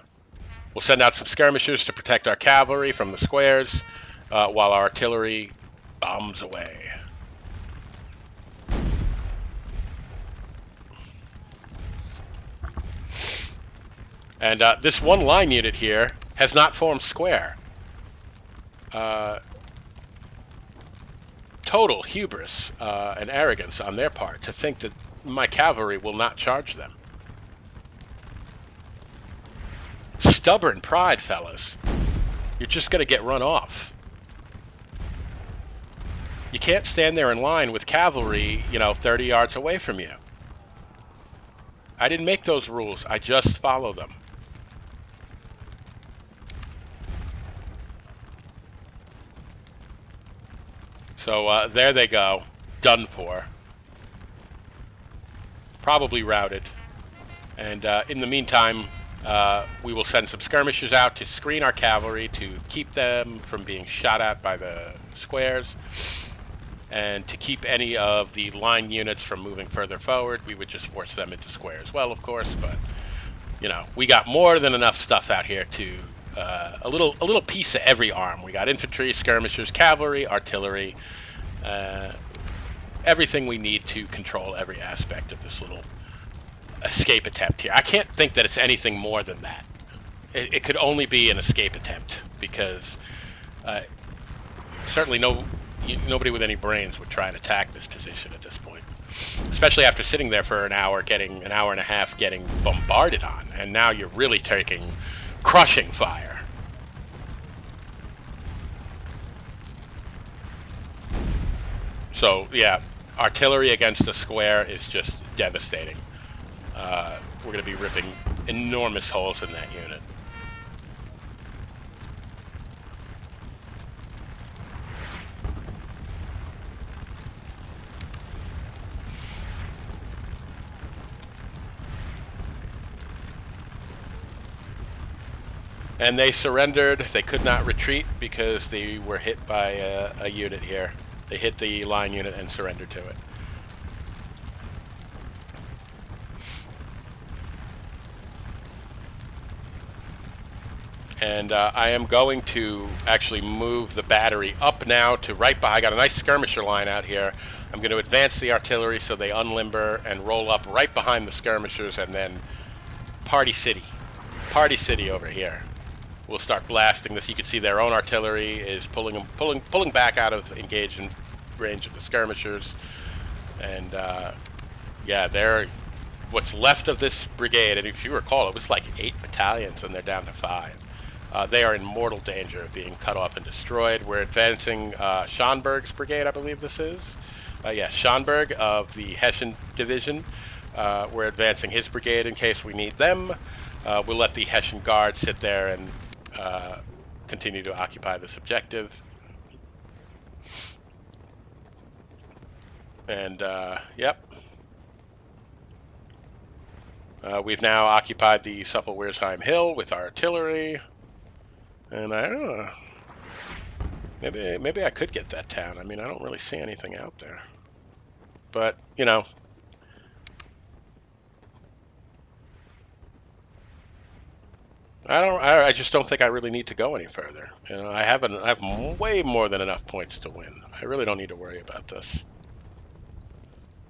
we'll send out some skirmishers to protect our cavalry from the squares, while our artillery bombs away. And this one line unit here has not formed square. Total hubris and arrogance on their part to think that my cavalry will not charge them. Stubborn pride, fellas. You're just going to get run off. You can't stand there in line with cavalry, 30 yards away from you. I didn't make those rules. I just follow them. So there they go, done for. Probably routed. And in the meantime, we will send some skirmishers out to screen our cavalry to keep them from being shot at by the squares, and to keep any of the line units from moving further forward. We would just force them into square as well, of course, but we got more than enough stuff out here to a little piece of every arm. We got infantry, skirmishers, cavalry, artillery, everything we need to control every aspect of this little escape attempt here. I can't think that it's anything more than that. It could only be an escape attempt, because certainly nobody with any brains would try and attack this position at this point, especially after sitting there for an hour and a half getting bombarded on, and now you're really taking crushing fire. So yeah, artillery against the square is just devastating. We're going to be ripping enormous holes in that unit. And they surrendered. They could not retreat because they were hit by a unit here. They hit the line unit and surrendered to it. And I am going to actually move the battery up now to right behind. I got a nice skirmisher line out here. I'm going to advance the artillery so they unlimber and roll up right behind the skirmishers, and then Party City over here. We'll start blasting this. You can see their own artillery is pulling back out of engaged range of the skirmishers, and yeah, they're what's left of this brigade. And if you recall, it was like 8 battalions, and they're down to 5. They are in mortal danger of being cut off and destroyed. We're advancing Schonberg's brigade, I believe this is. Yeah, Schonberg of the Hessian division. We're advancing his brigade in case we need them. We'll let the Hessian Guard sit there and continue to occupy this objective. And, yep. We've now occupied the Suppel-Wiersheim Hill with our artillery. And I don't know. Maybe I could get that town. I mean, I don't really see anything out there. But, you know. I just don't think I really need to go any further. You know, I have way more than enough points to win. I really don't need to worry about this.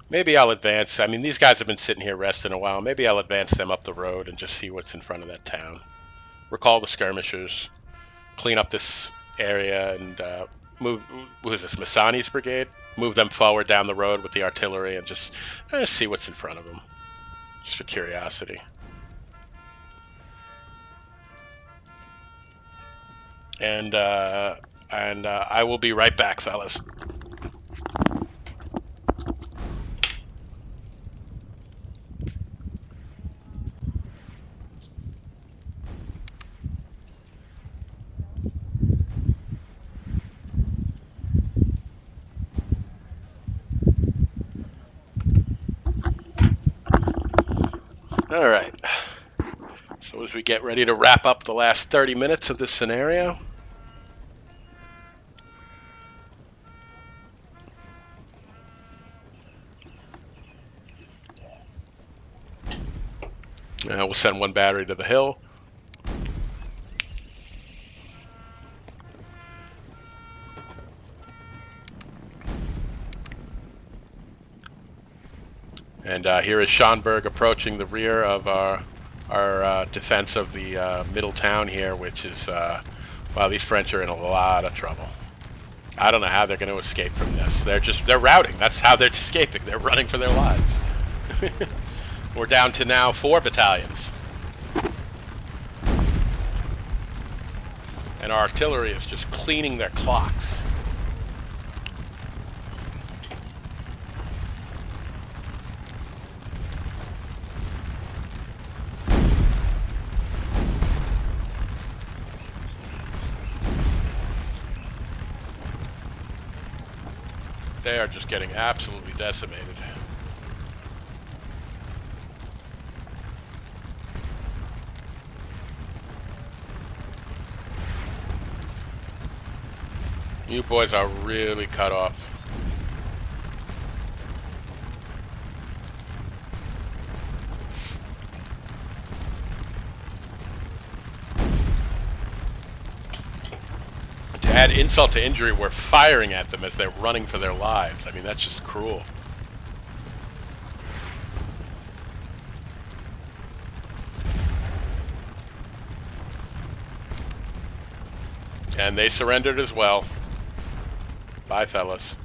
Maybe I'll advance. I mean, these guys have been sitting here resting a while. Maybe I'll advance them up the road and just see what's in front of that town. Recall the skirmishers. Clean up this area and move. Who is this? Masani's brigade. Move them forward down the road with the artillery and just see what's in front of them, just for curiosity. And I will be right back, fellas. All right, so as we get ready to wrap up the last 30 minutes of this scenario, we'll send one battery to the hill. And here is Schonberg approaching the rear of our defense of the middle town here, which is, wow, these French are in a lot of trouble. I don't know how they're going to escape from this. They're routing. That's how they're escaping. They're running for their lives. We're down to now 4 battalions. And our artillery is just cleaning their clocks. They are just getting absolutely decimated. You boys are really cut off. To add insult to injury, we're firing at them as they're running for their lives. I mean, that's just cruel. And they surrendered as well. Bye, fellas.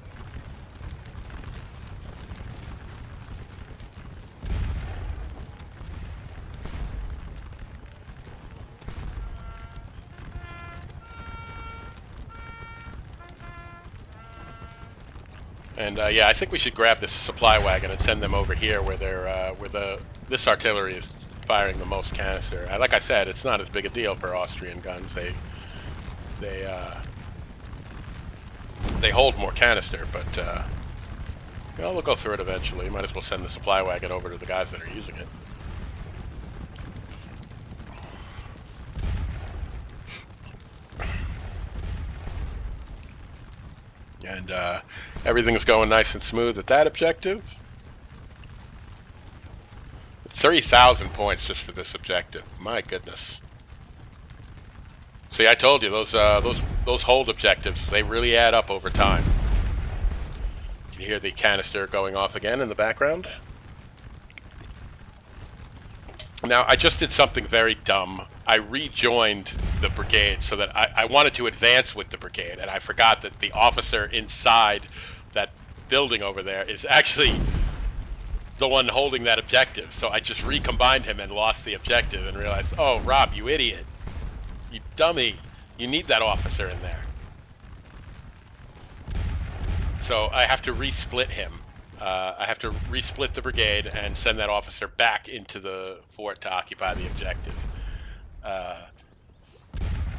And yeah, I think we should grab this supply wagon and send them over here where they're this artillery is firing the most canister. Like I said, it's not as big a deal for Austrian guns. They hold more canister, but you know, we'll go through it eventually. Might as well send the supply wagon over to the guys that are using it. And everything's going nice and smooth at that objective. 30,000 points just for this objective. My goodness. See, I told you those hold objectives, they really add up over time. You hear the canister going off again in the background. Now, I just did something very dumb. I rejoined the brigade so that I wanted to advance with the brigade, and I forgot that the officer inside that building over there is actually the one holding that objective. So I just recombined him and lost the objective and realized, oh, Rob, you idiot. You dummy. You need that officer in there. So I have to resplit him. I have to resplit the brigade and send that officer back into the fort to occupy the objective.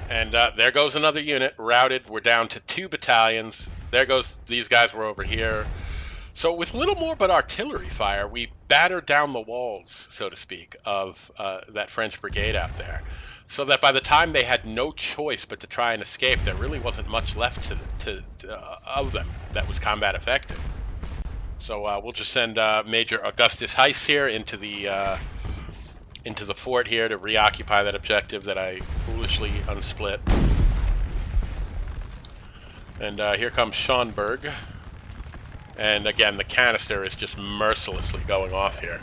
And there goes another unit routed. We're down to 2 battalions. There goes, these guys were over here. So with little more but artillery fire, we battered down the walls, so to speak, of that French brigade out there. So that by the time they had no choice but to try and escape, there really wasn't much left of them that was combat effective. So we'll just send Major Augustus Heiss here into the fort here to reoccupy that objective that I foolishly unsplit. And here comes Schonberg. And again, the canister is just mercilessly going off here.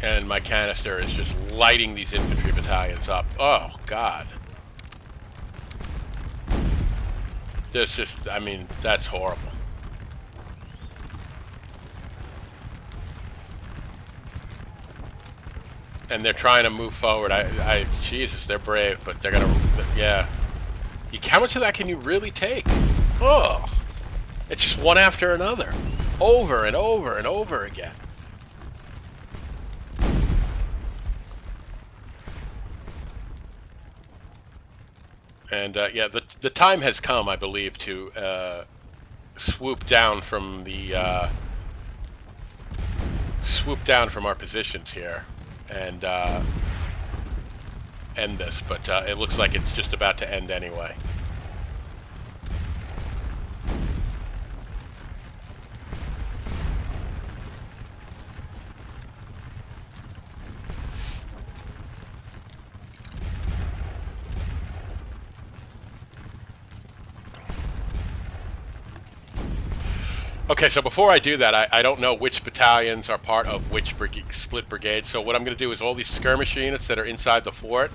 And my canister is just lighting these infantry battalions up. Oh, God. This just, I mean, that's horrible. And they're trying to move forward. Jesus, they're brave, but they're gonna, yeah. How much of that can you really take? Oh, it's just one after another. Over and over and over again. And yeah, the time has come, I believe, to swoop down from our positions here and end this. But it looks like it's just about to end anyway. Okay, so before I do that, I don't know which battalions are part of which split brigade. So what I'm going to do is all these skirmish units that are inside the fort,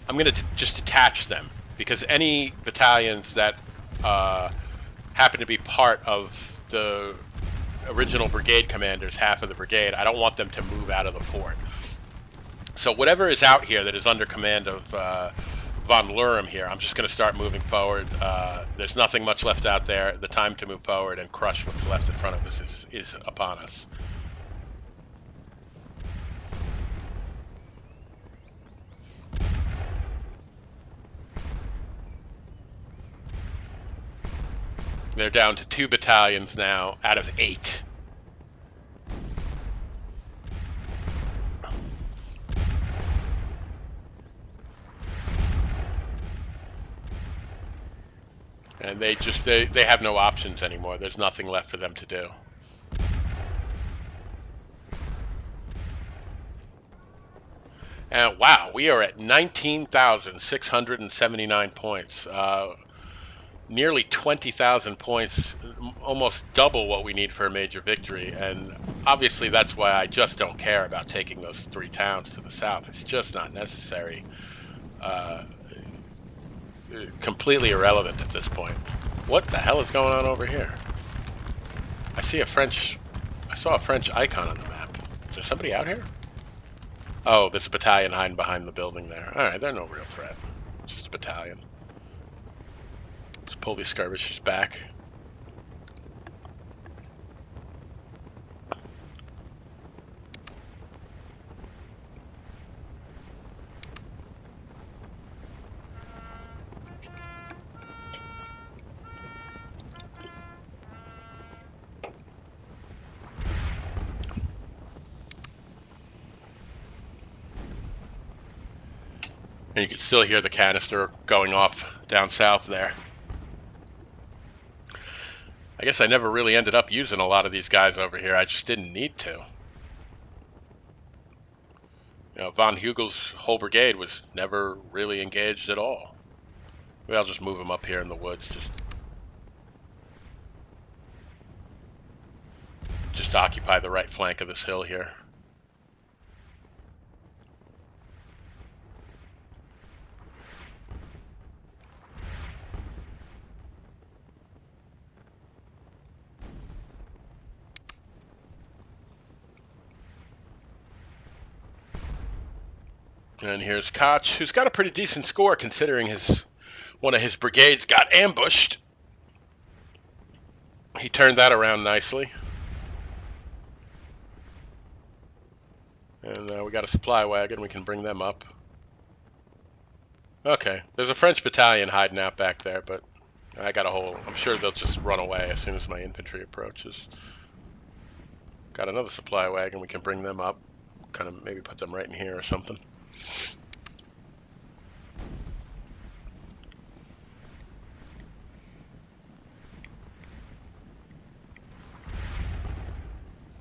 I'm going to just detach them, because any battalions that happen to be part of the original brigade commander's half of the brigade, I don't want them to move out of the fort. So whatever is out here that is under command of von Lurem here, I'm just going to start moving forward. There's nothing much left out there. The time to move forward and crush what's left in front of us is upon us. They're down to 2 battalions now out of 8. And they have no options anymore. There's nothing left for them to do. And wow, we are at 19,679 points. Nearly 20,000 points, almost double what we need for a major victory. And obviously that's why I just don't care about taking those 3 towns to the south. It's just not necessary. Completely irrelevant at this point. What the hell is going on over here? I saw a French icon on the map. Is there somebody out here? Oh, there's a battalion hiding behind the building there. Alright, they're no real threat. It's just a battalion. Let's pull these skirmishers back. And you can still hear the canister going off down south there. I guess I never really ended up using a lot of these guys over here. I just didn't need to. You know, von Hugel's whole brigade was never really engaged at all. Maybe I'll just move him up here in the woods, just to occupy the right flank of this hill here. And here's Koch, who's got a pretty decent score considering one of his brigades got ambushed. He turned that around nicely. And we got a supply wagon. We can bring them up. Okay, there's a French battalion hiding out back there, but I got a whole... I'm sure they'll just run away as soon as my infantry approaches. Got another supply wagon. We can bring them up. Kind of maybe put them right in here or something.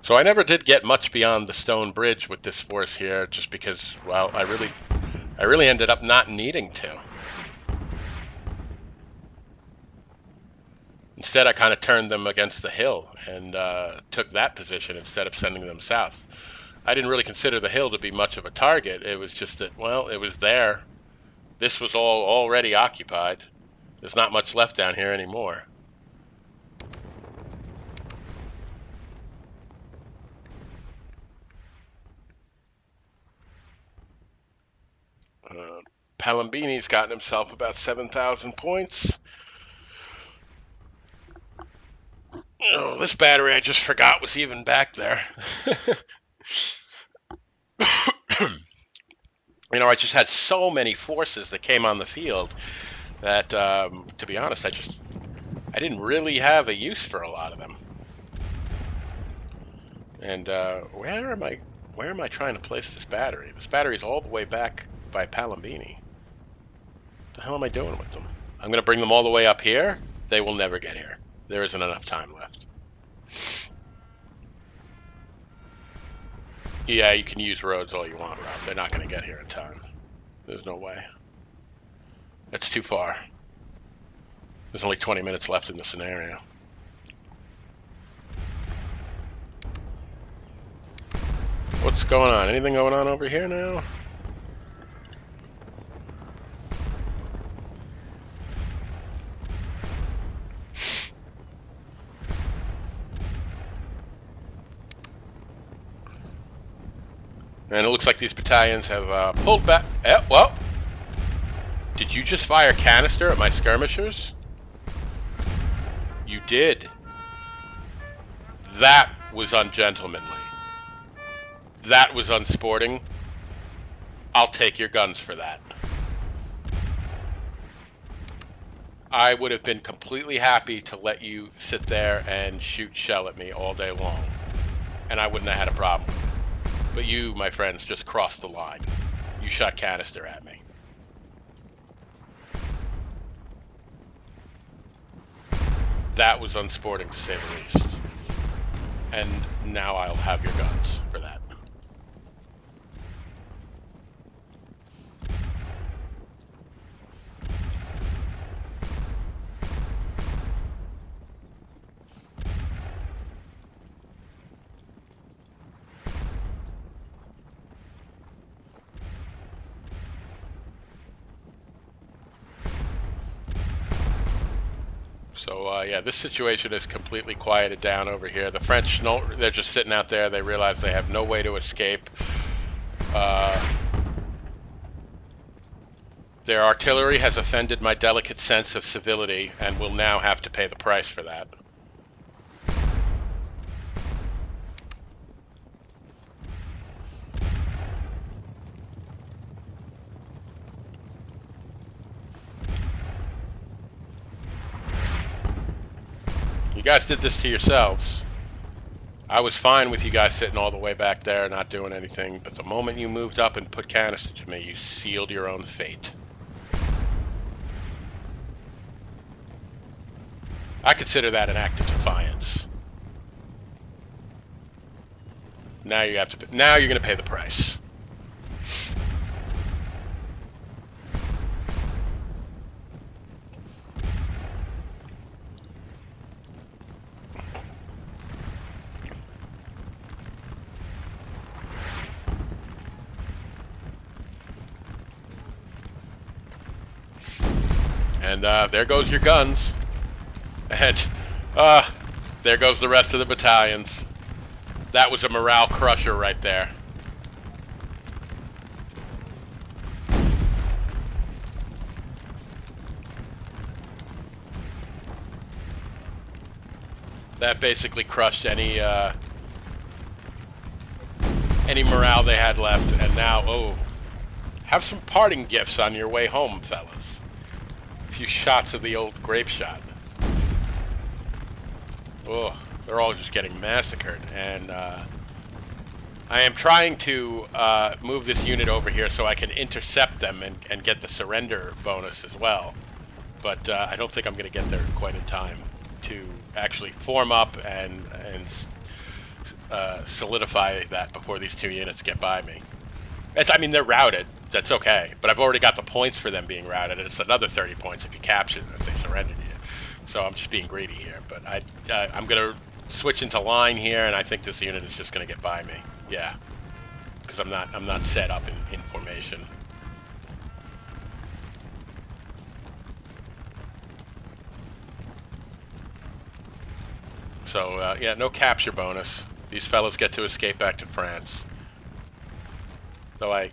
So I never did get much beyond the stone bridge with this force here, just because, well, I really ended up not needing to. Instead, I kind of turned them against the hill and took that position instead of sending them south. I didn't really consider the hill to be much of a target. It was just that, well, it was there. This was all already occupied. There's not much left down here anymore. Palambini's gotten himself about 7,000 points. Oh, this battery I just forgot was even back there. You know, I just had so many forces that came on the field that, to be honest, I didn't really have a use for a lot of them. And where am I trying to place this battery? This battery's all the way back by Palambini. What the hell am I doing with them? I'm going to bring them all the way up here. They will never get here. There isn't enough time left. Yeah, you can use roads all you want, Rob. They're not going to get here in time. There's no way. That's too far. There's only 20 minutes left in the scenario. What's going on? Anything going on over here now? And it looks like these battalions have pulled back. Well, did you just fire canister at my skirmishers? You did. That was ungentlemanly. That was unsporting. I'll take your guns for that. I would have been completely happy to let you sit there and shoot shell at me all day long, and I wouldn't have had a problem. But you, my friends, just crossed the line. You shot canister at me. That was unsporting, to say the least. And now I'll have your guns for that. So, yeah, this situation is completely quieted down over here. The French, they're just sitting out there. They realize they have no way to escape. Their artillery has offended my delicate sense of civility and will now have to pay the price for that. You guys did this to yourselves. I was fine with you guys sitting all the way back there, not doing anything, but the moment you moved up and put canister to me, you sealed your own fate. I consider that an act of defiance. Now you have to. Now you're going to pay the price. And there goes your guns. And there goes the rest of the battalions. That was a morale crusher right there. That basically crushed any morale they had left. And now, have some parting gifts on your way home, fellas. A few shots of the old grape shot. Oh, they're all just getting massacred. And I am trying to move this unit over here so I can intercept them and get the surrender bonus as well. But I don't think I'm going to get there quite in time to actually form up and solidify that before these two units get by me. I mean, they're routed. That's okay. But I've already got the points for them being routed, and it's another 30 points if you capture them, if they surrender to you. So I'm just being greedy here. But I'm going to switch into line here, and I think this unit is just going to get by me. Yeah, because I'm not set up in formation. So yeah, no capture bonus. These fellows get to escape back to France. Though I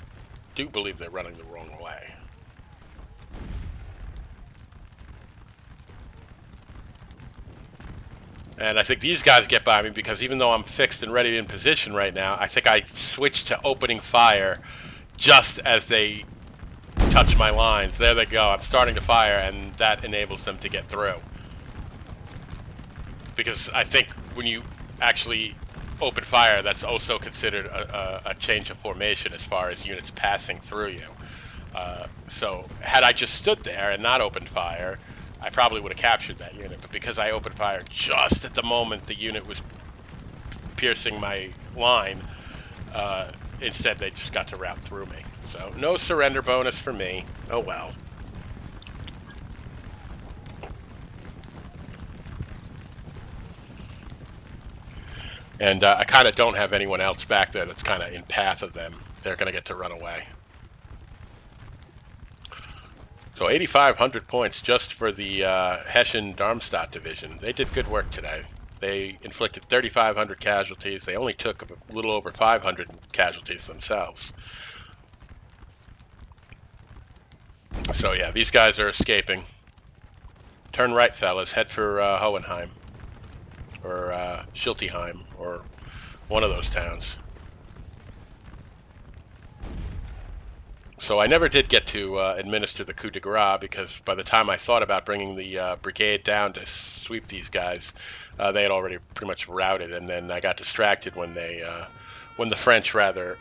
do believe they're running the wrong way. And I think these guys get by me because even though I'm fixed and ready in position right now, I think I switched to opening fire just as they touch my lines. There they go. I'm starting to fire, and that enables them to get through. Because I think when you actually open fire, that's also considered a change of formation as far as units passing through you. So had I just stood there and not opened fire, I probably would have captured that unit. But because I opened fire just at the moment the unit was piercing my line, instead they just got to route through me. So no surrender bonus for me. Oh well. And I kind of don't have anyone else back there that's kind of in path of them. They're going to get to run away. So 8,500 points just for the Hessian-Darmstadt division. They did good work today. They inflicted 3,500 casualties. They only took a little over 500 casualties themselves. So yeah, these guys are escaping. Turn right, fellas. Head for Hohenheim. Or Schiltigheim, or one of those towns. So I never did get to administer the coup de grace because by the time I thought about bringing the brigade down to sweep these guys, they had already pretty much routed, and then I got distracted when the French rather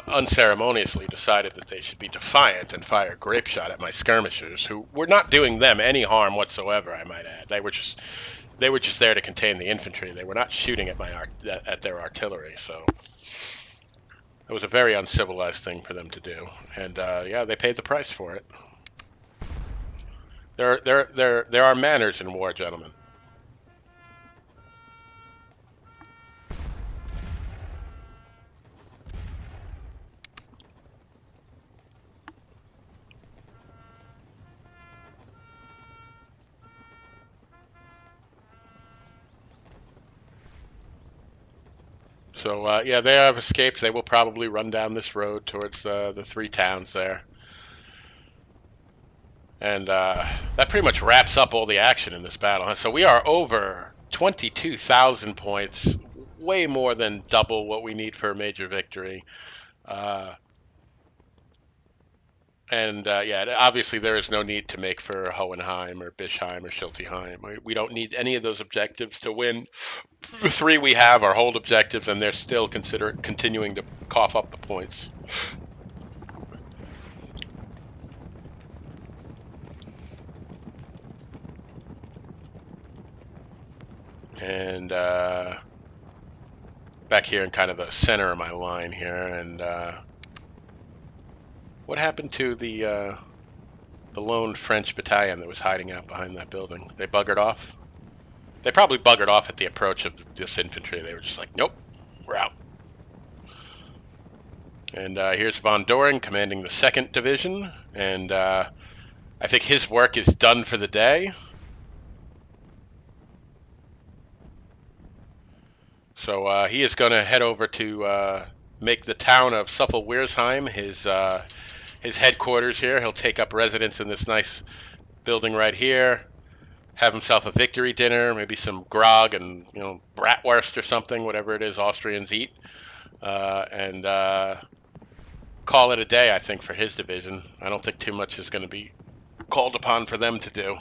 unceremoniously decided that they should be defiant and fire grape shot at my skirmishers, who were not doing them any harm whatsoever, I might add. They were just there to contain the infantry. They were not shooting at their artillery, so it was a very uncivilized thing for them to do. And yeah, they paid the price for it. There are manners in war, gentlemen. So yeah, they have escaped. They will probably run down this road towards the three towns there. And that pretty much wraps up all the action in this battle. So we are over 22,000 points, way more than double what we need for a major victory. And yeah, obviously there is no need to make for Hohenheim or Bischheim or Schiltigheim. We don't need any of those objectives to win. The three we have are hold objectives, and they're still continuing to cough up the points. And back here in kind of the center of my line here, and what happened to the lone French battalion that was hiding out behind that building? They buggered off? They probably buggered off at the approach of this infantry. They were just like, nope, we're out. And here's von Doring commanding the 2nd Division, and I think his work is done for the day. So he is going to head over to make the town of Souffel-Wiersheim his headquarters here. He'll take up residence in this nice building right here, have himself a victory dinner, maybe some grog and bratwurst or something, whatever it is Austrians eat, and call it a day, I think, for his division. I don't think too much is going to be called upon for them to do.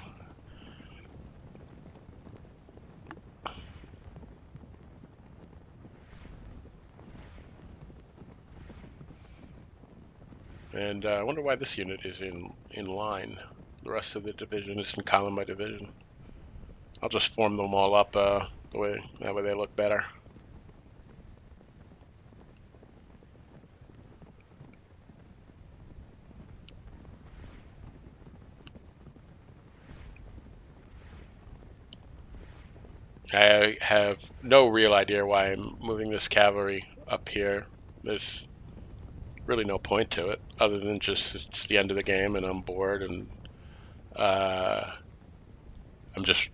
And I wonder why this unit is in line. The rest of the division is in column by division. I'll just form them all up that way they look better. I have no real idea why I'm moving this cavalry up here. There's really no point to it, other than just it's the end of the game and I'm bored, and I'm just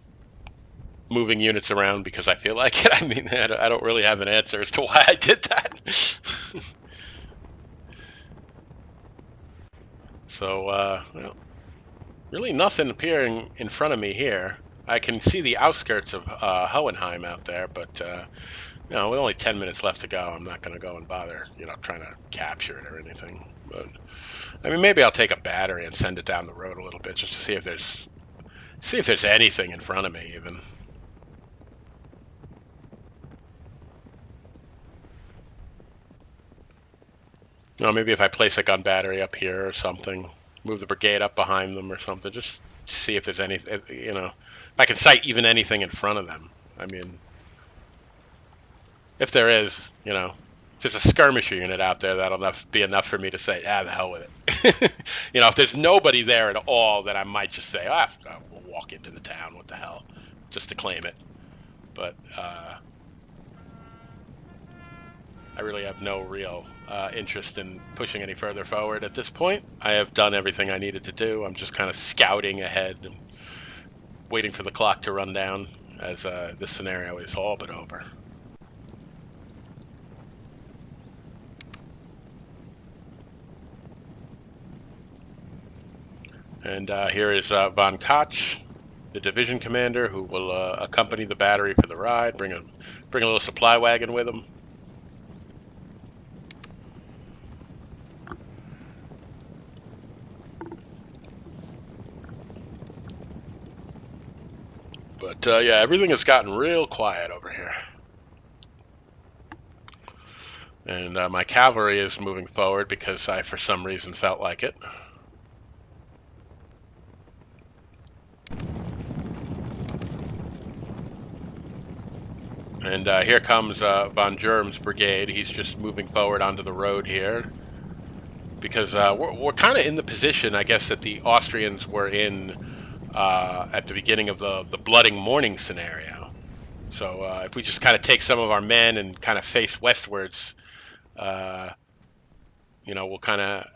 moving units around because I feel like it. I mean, I don't really have an answer as to why I did that. So, well, really nothing appearing in front of me here. I can see the outskirts of Hohenheim out there, but with only 10 minutes left to go, I'm not going to go and bother, trying to capture it or anything. But I mean, maybe I'll take a battery and send it down the road a little bit just to see if there's anything in front of me even. Maybe if I place a gun battery up here or something, move the brigade up behind them or something, just see if there's anything, if I can sight even anything in front of them. I mean, if there is, if there's a skirmisher unit out there, that'll be enough for me to say, the hell with it. If there's nobody there at all, then I might just say, we'll walk into the town, what the hell, just to claim it. But I really have no real interest in pushing any further forward at this point. I have done everything I needed to do. I'm just kind of scouting ahead and waiting for the clock to run down as this scenario is all but over. And here is von Koch, the division commander, who will accompany the battery for the ride, bring a little supply wagon with him. But yeah, everything has gotten real quiet over here. And my cavalry is moving forward because I, for some reason, felt like it. And here comes von Germ's brigade. He's just moving forward onto the road here because we're kind of in the position, I guess, that the Austrians were in at the beginning of the Blooding Morning scenario. So if we just kind of take some of our men and kind of face westwards, we'll kind of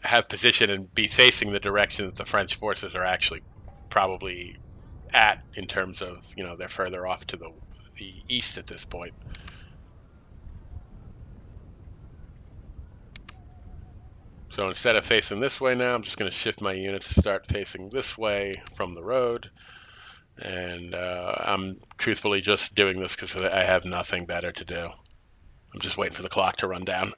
have position and be facing the direction that the French forces are actually probably at, in terms of, they're further off to the east at this point. So instead of facing this way now, I'm just going to shift my units to start facing this way from the road. And I'm truthfully just doing this because I have nothing better to do. I'm just waiting for the clock to run down.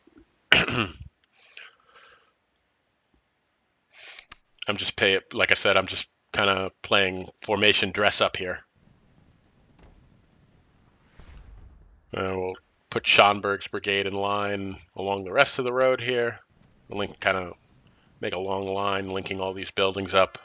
I'm just like I said, I'm just kind of playing formation dress up here. We'll put Schonberg's brigade in line along the rest of the road here. Link, kind of make a long line linking all these buildings up.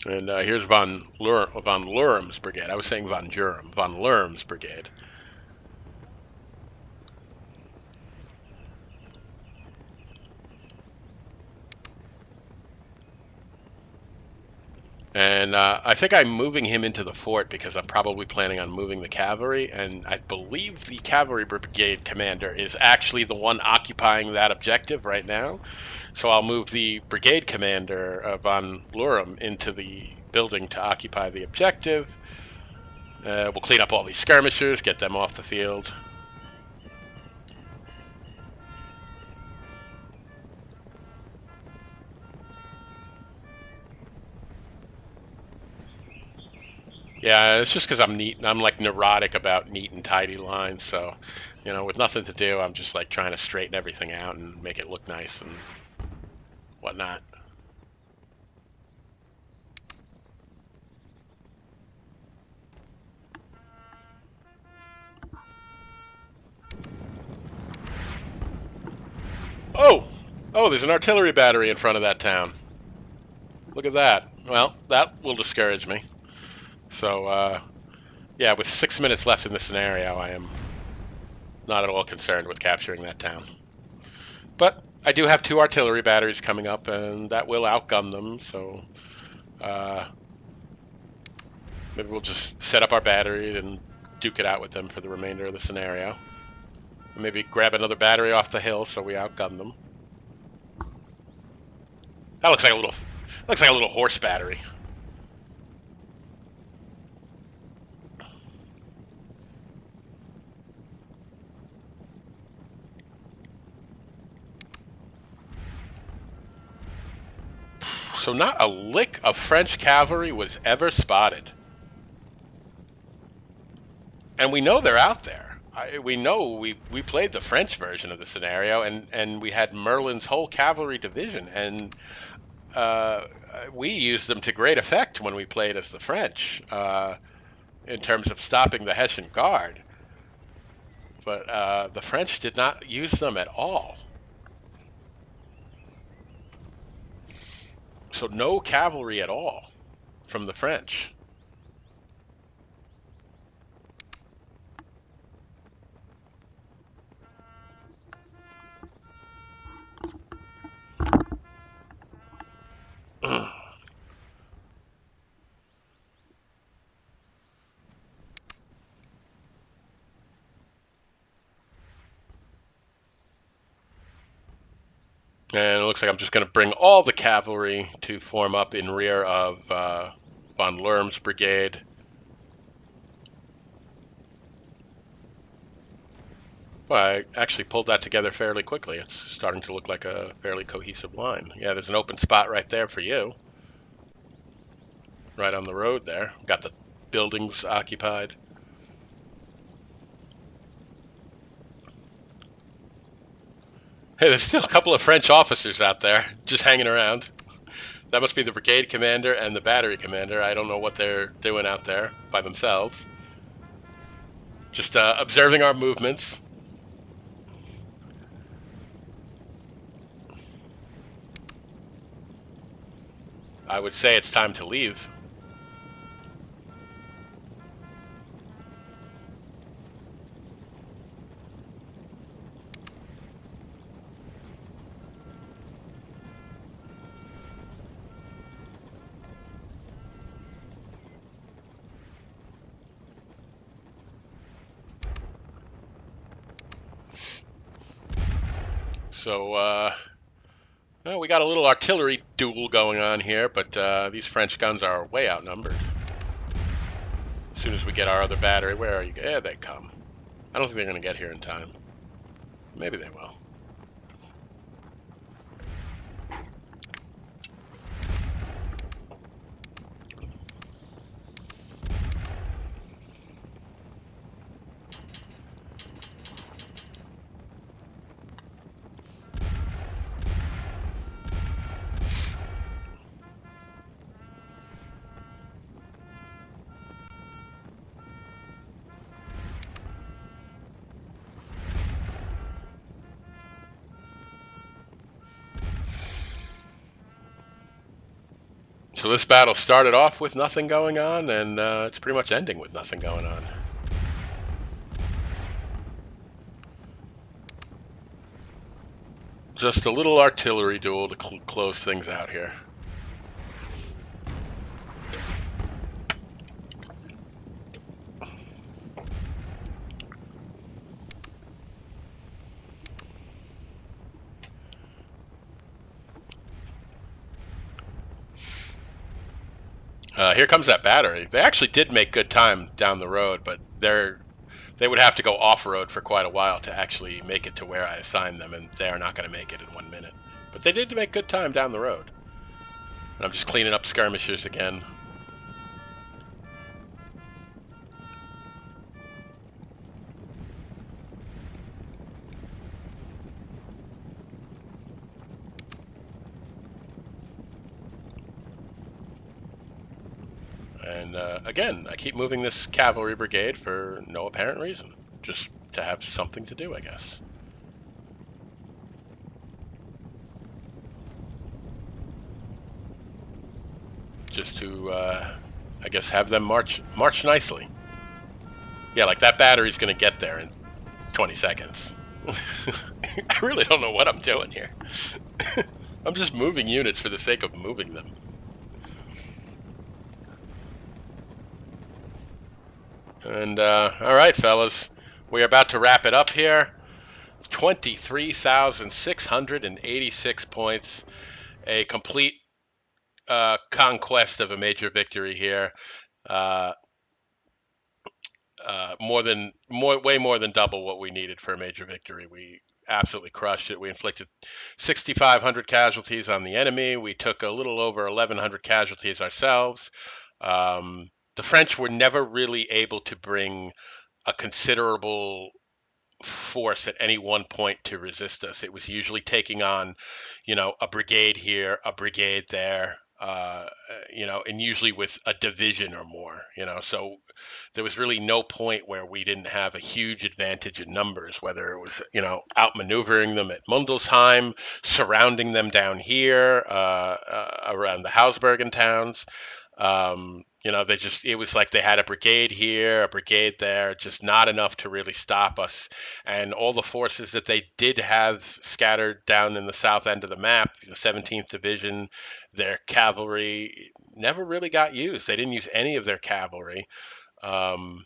And here's von Lurm's brigade. I was saying von Durham. Von Lurm's brigade. And I think I'm moving him into the fort because I'm probably planning on moving the cavalry. And I believe the cavalry brigade commander is actually the one occupying that objective right now. So I'll move the brigade commander, von Lurm, into the building to occupy the objective. We'll clean up all these skirmishers, get them off the field. Yeah, it's just because I'm neat. I'm like neurotic about neat and tidy lines. So, with nothing to do, I'm just like trying to straighten everything out and make it look nice and whatnot. Oh, there's an artillery battery in front of that town. Look at that. Well, that will discourage me. So, yeah, with 6 minutes left in the scenario, I am not at all concerned with capturing that town. But I do have 2 artillery batteries coming up, and that will outgun them. So maybe we'll just set up our battery and duke it out with them for the remainder of the scenario. Maybe grab another battery off the hill so we outgun them. That looks like a little horse battery. So not a lick of French cavalry was ever spotted. And we know they're out there. We know we played the French version of the scenario, and we had Merlin's whole cavalry division, and we used them to great effect when we played as the French in terms of stopping the Hessian Guard. But the French did not use them at all. So no cavalry at all from the French. And it looks like I'm just going to bring all the cavalry to form up in rear of von Lurm's brigade. Well, I actually pulled that together fairly quickly. It's starting to look like a fairly cohesive line. Yeah, there's an open spot right there for you. Right on the road there. Got the buildings occupied. Hey, there's still a couple of French officers out there just hanging around. That must be the brigade commander and the battery commander. I don't know what they're doing out there by themselves. Just observing our movements. I would say it's time to leave. So, well, we got a little artillery duel going on here, but these French guns are way outnumbered. As soon as we get our other battery, where are you? There they come. I don't think they're going to get here in time. Maybe they will. So this battle started off with nothing going on, and it's pretty much ending with nothing going on. Just a little artillery duel to close things out here. Here comes that battery. They actually did make good time down the road, but they would have to go off-road for quite a while to actually make it to where I assigned them, and they are not going to make it in 1 minute. But they did make good time down the road. And I'm just cleaning up skirmishers again. And again, I keep moving this cavalry brigade for no apparent reason. Just to have something to do, I guess. Just to, I guess, have them march nicely. Yeah, like that battery's going to get there in 20 seconds. I really don't know what I'm doing here. I'm just moving units for the sake of moving them. And all right, fellas, we're about to wrap it up here. 23,686 points, a complete conquest of a major victory here. Way more than double what we needed for a major victory. We absolutely crushed it. We inflicted 6,500 casualties on the enemy. We took a little over 1,100 casualties ourselves. The French were never really able to bring a considerable force at any one point to resist us. It was usually taking on, a brigade here, a brigade there, and usually with a division or more, so there was really no point where we didn't have a huge advantage in numbers, whether it was, outmaneuvering them at Mundelsheim, surrounding them down here around the Hausbergen towns. It was like they had a brigade here, a brigade there, just not enough to really stop us. And all the forces that they did have scattered down in the south end of the map, the 17th Division, their cavalry never really got used. They didn't use any of their cavalry. The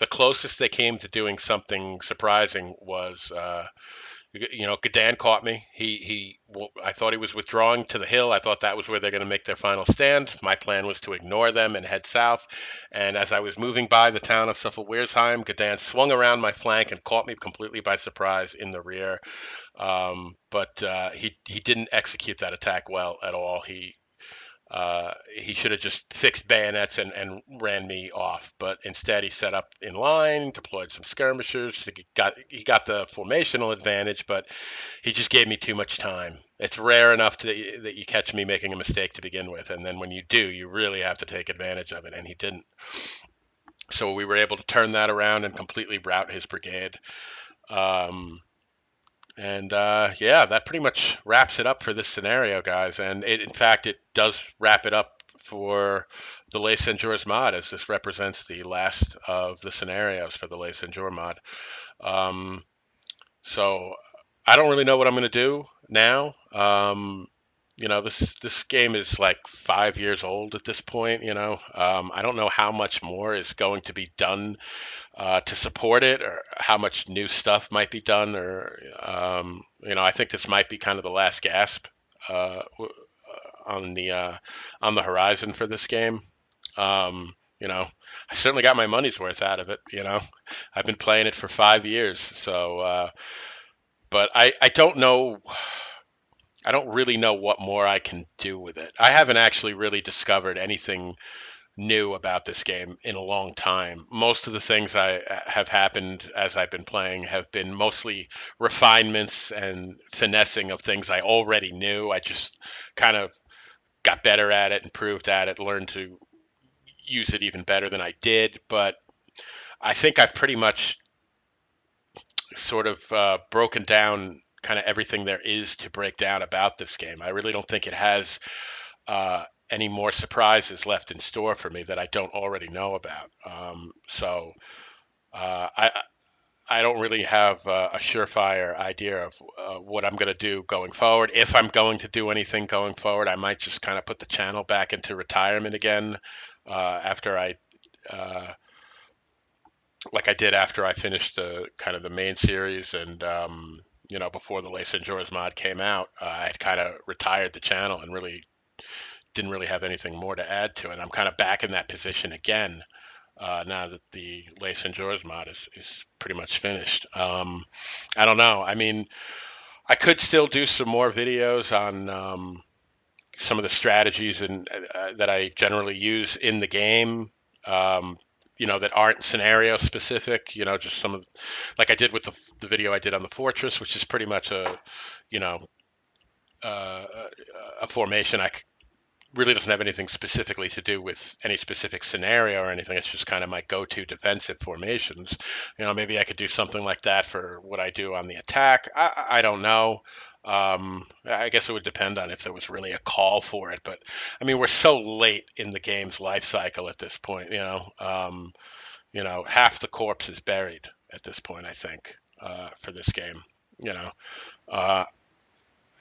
closest they came to doing something surprising was Gadan caught me. I thought he was withdrawing to the hill. I thought that was where they're going to make their final stand. My plan was to ignore them and head south. And as I was moving by the town of Souffel-Wiersheim, Gadan swung around my flank and caught me completely by surprise in the rear. But he didn't execute that attack well at all. He should have just fixed bayonets and ran me off, but instead he set up in line, deployed some skirmishers. He got the formational advantage, but he just gave me too much time. It's rare enough that you catch me making a mistake to begin with, and then when you do, you really have to take advantage of it, and he didn't. So we were able to turn that around and completely rout his brigade. Yeah, that pretty much wraps it up for this scenario, guys. And in fact, it does wrap it up for the Les Cent Jours mod, as this represents the last of the scenarios for the Les Cent Jours mod. So I don't really know what I'm going to do now. This game is like 5 years old at this point. I don't know how much more is going to be done to support it, or how much new stuff might be done, or I think this might be kind of the last gasp on the horizon for this game. I certainly got my money's worth out of it. I've been playing it for 5 years, so but I don't know. I don't really know what more I can do with it. I haven't actually really discovered anything new about this game in a long time. Most of the things I have happened as I've been playing have been mostly refinements and finessing of things I already knew. I just kind of got better at it, improved at it, learned to use it even better than I did. But I think I've pretty much sort of broken down kind of everything there is to break down about this game. I really don't think it has any more surprises left in store for me that I don't already know about. So I don't really have a surefire idea of what I'm going to do going forward. If I'm going to do anything going forward, I might just kind of put the channel back into retirement again after uh, like I did after I finished the kind of the main series and before the Les Cent Jours mod came out, I had kind of retired the channel and really didn't really have anything more to add to it. I'm kind of back in that position again now that the Les Cent Jours mod is pretty much finished. I don't know. I mean, I could still do some more videos on some of the strategies and that I generally use in the game. Um, that aren't scenario specific. Just some of, like I did with the video I did on the fortress, which is pretty much you know, uh, a formation really doesn't have anything specifically to do with any specific scenario or anything. It's just kind of my go-to defensive formations. Maybe I could do something like that for what I do on the attack. I don't know. I guess it would depend on if there was really a call for it. But I mean, we're so late in the game's life cycle at this point. Half the corpse is buried at this point, I think, for this game. You know, uh,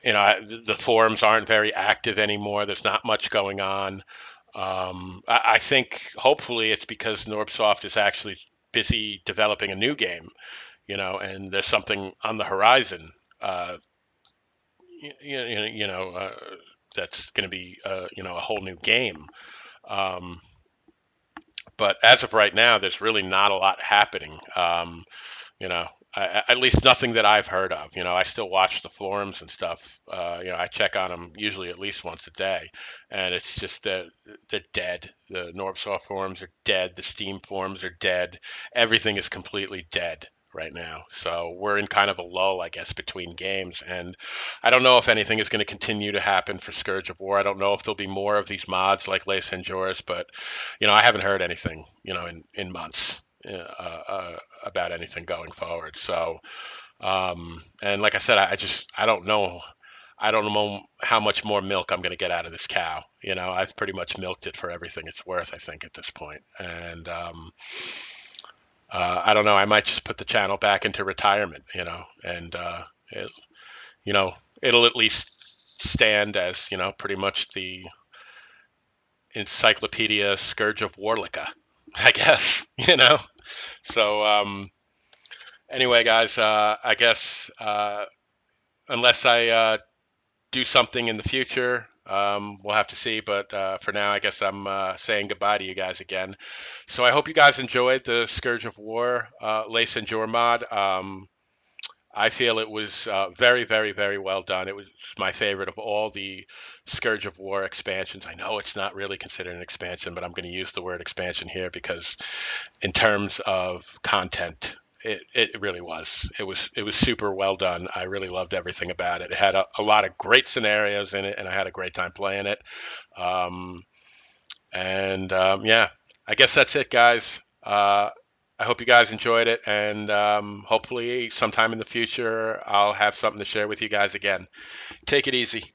the forums aren't very active anymore. There's not much going on. I think hopefully it's because Norbsoft is actually busy developing a new game, and there's something on the horizon, you know, that's going to be, a whole new game. Um, but as of right now, there's really not a lot happening. You know, at least nothing that I've heard of. I still watch the forums and stuff. I check on them usually at least once a day, and it's just that they're dead. The Norbsoft forums are dead. The Steam forums are dead. Everything is completely dead right now. So we're in kind of a lull, I guess, between games, and I don't know if anything is going to continue to happen for Scourge of War. I don't know if there'll be more of these mods like Les Cent Jours, but I haven't heard anything, in months. About anything going forward. So, and like I said, I don't know. I don't know how much more milk I'm going to get out of this cow. I've pretty much milked it for everything it's worth, I think, at this point. And I don't know. I might just put the channel back into retirement. And it, you know, it'll at least stand as pretty much the encyclopedia Scourge of Warlicka, I guess. So anyway, guys, I guess unless I do something in the future, we'll have to see. But for now, I guess I'm saying goodbye to you guys again. So I hope you guys enjoyed the Scourge of War Les Cent Jours mod. I feel it was very, very, very well done. It was my favorite of all the Scourge of War expansions. I know it's not really considered an expansion, but I'm going to use the word expansion here because in terms of content, it really was. It was super well done. I really loved everything about it. It had a lot of great scenarios in it, and I had a great time playing it. Um, and yeah, I guess that's it, guys. I hope you guys enjoyed it, and hopefully sometime in the future I'll have something to share with you guys again. Take it easy.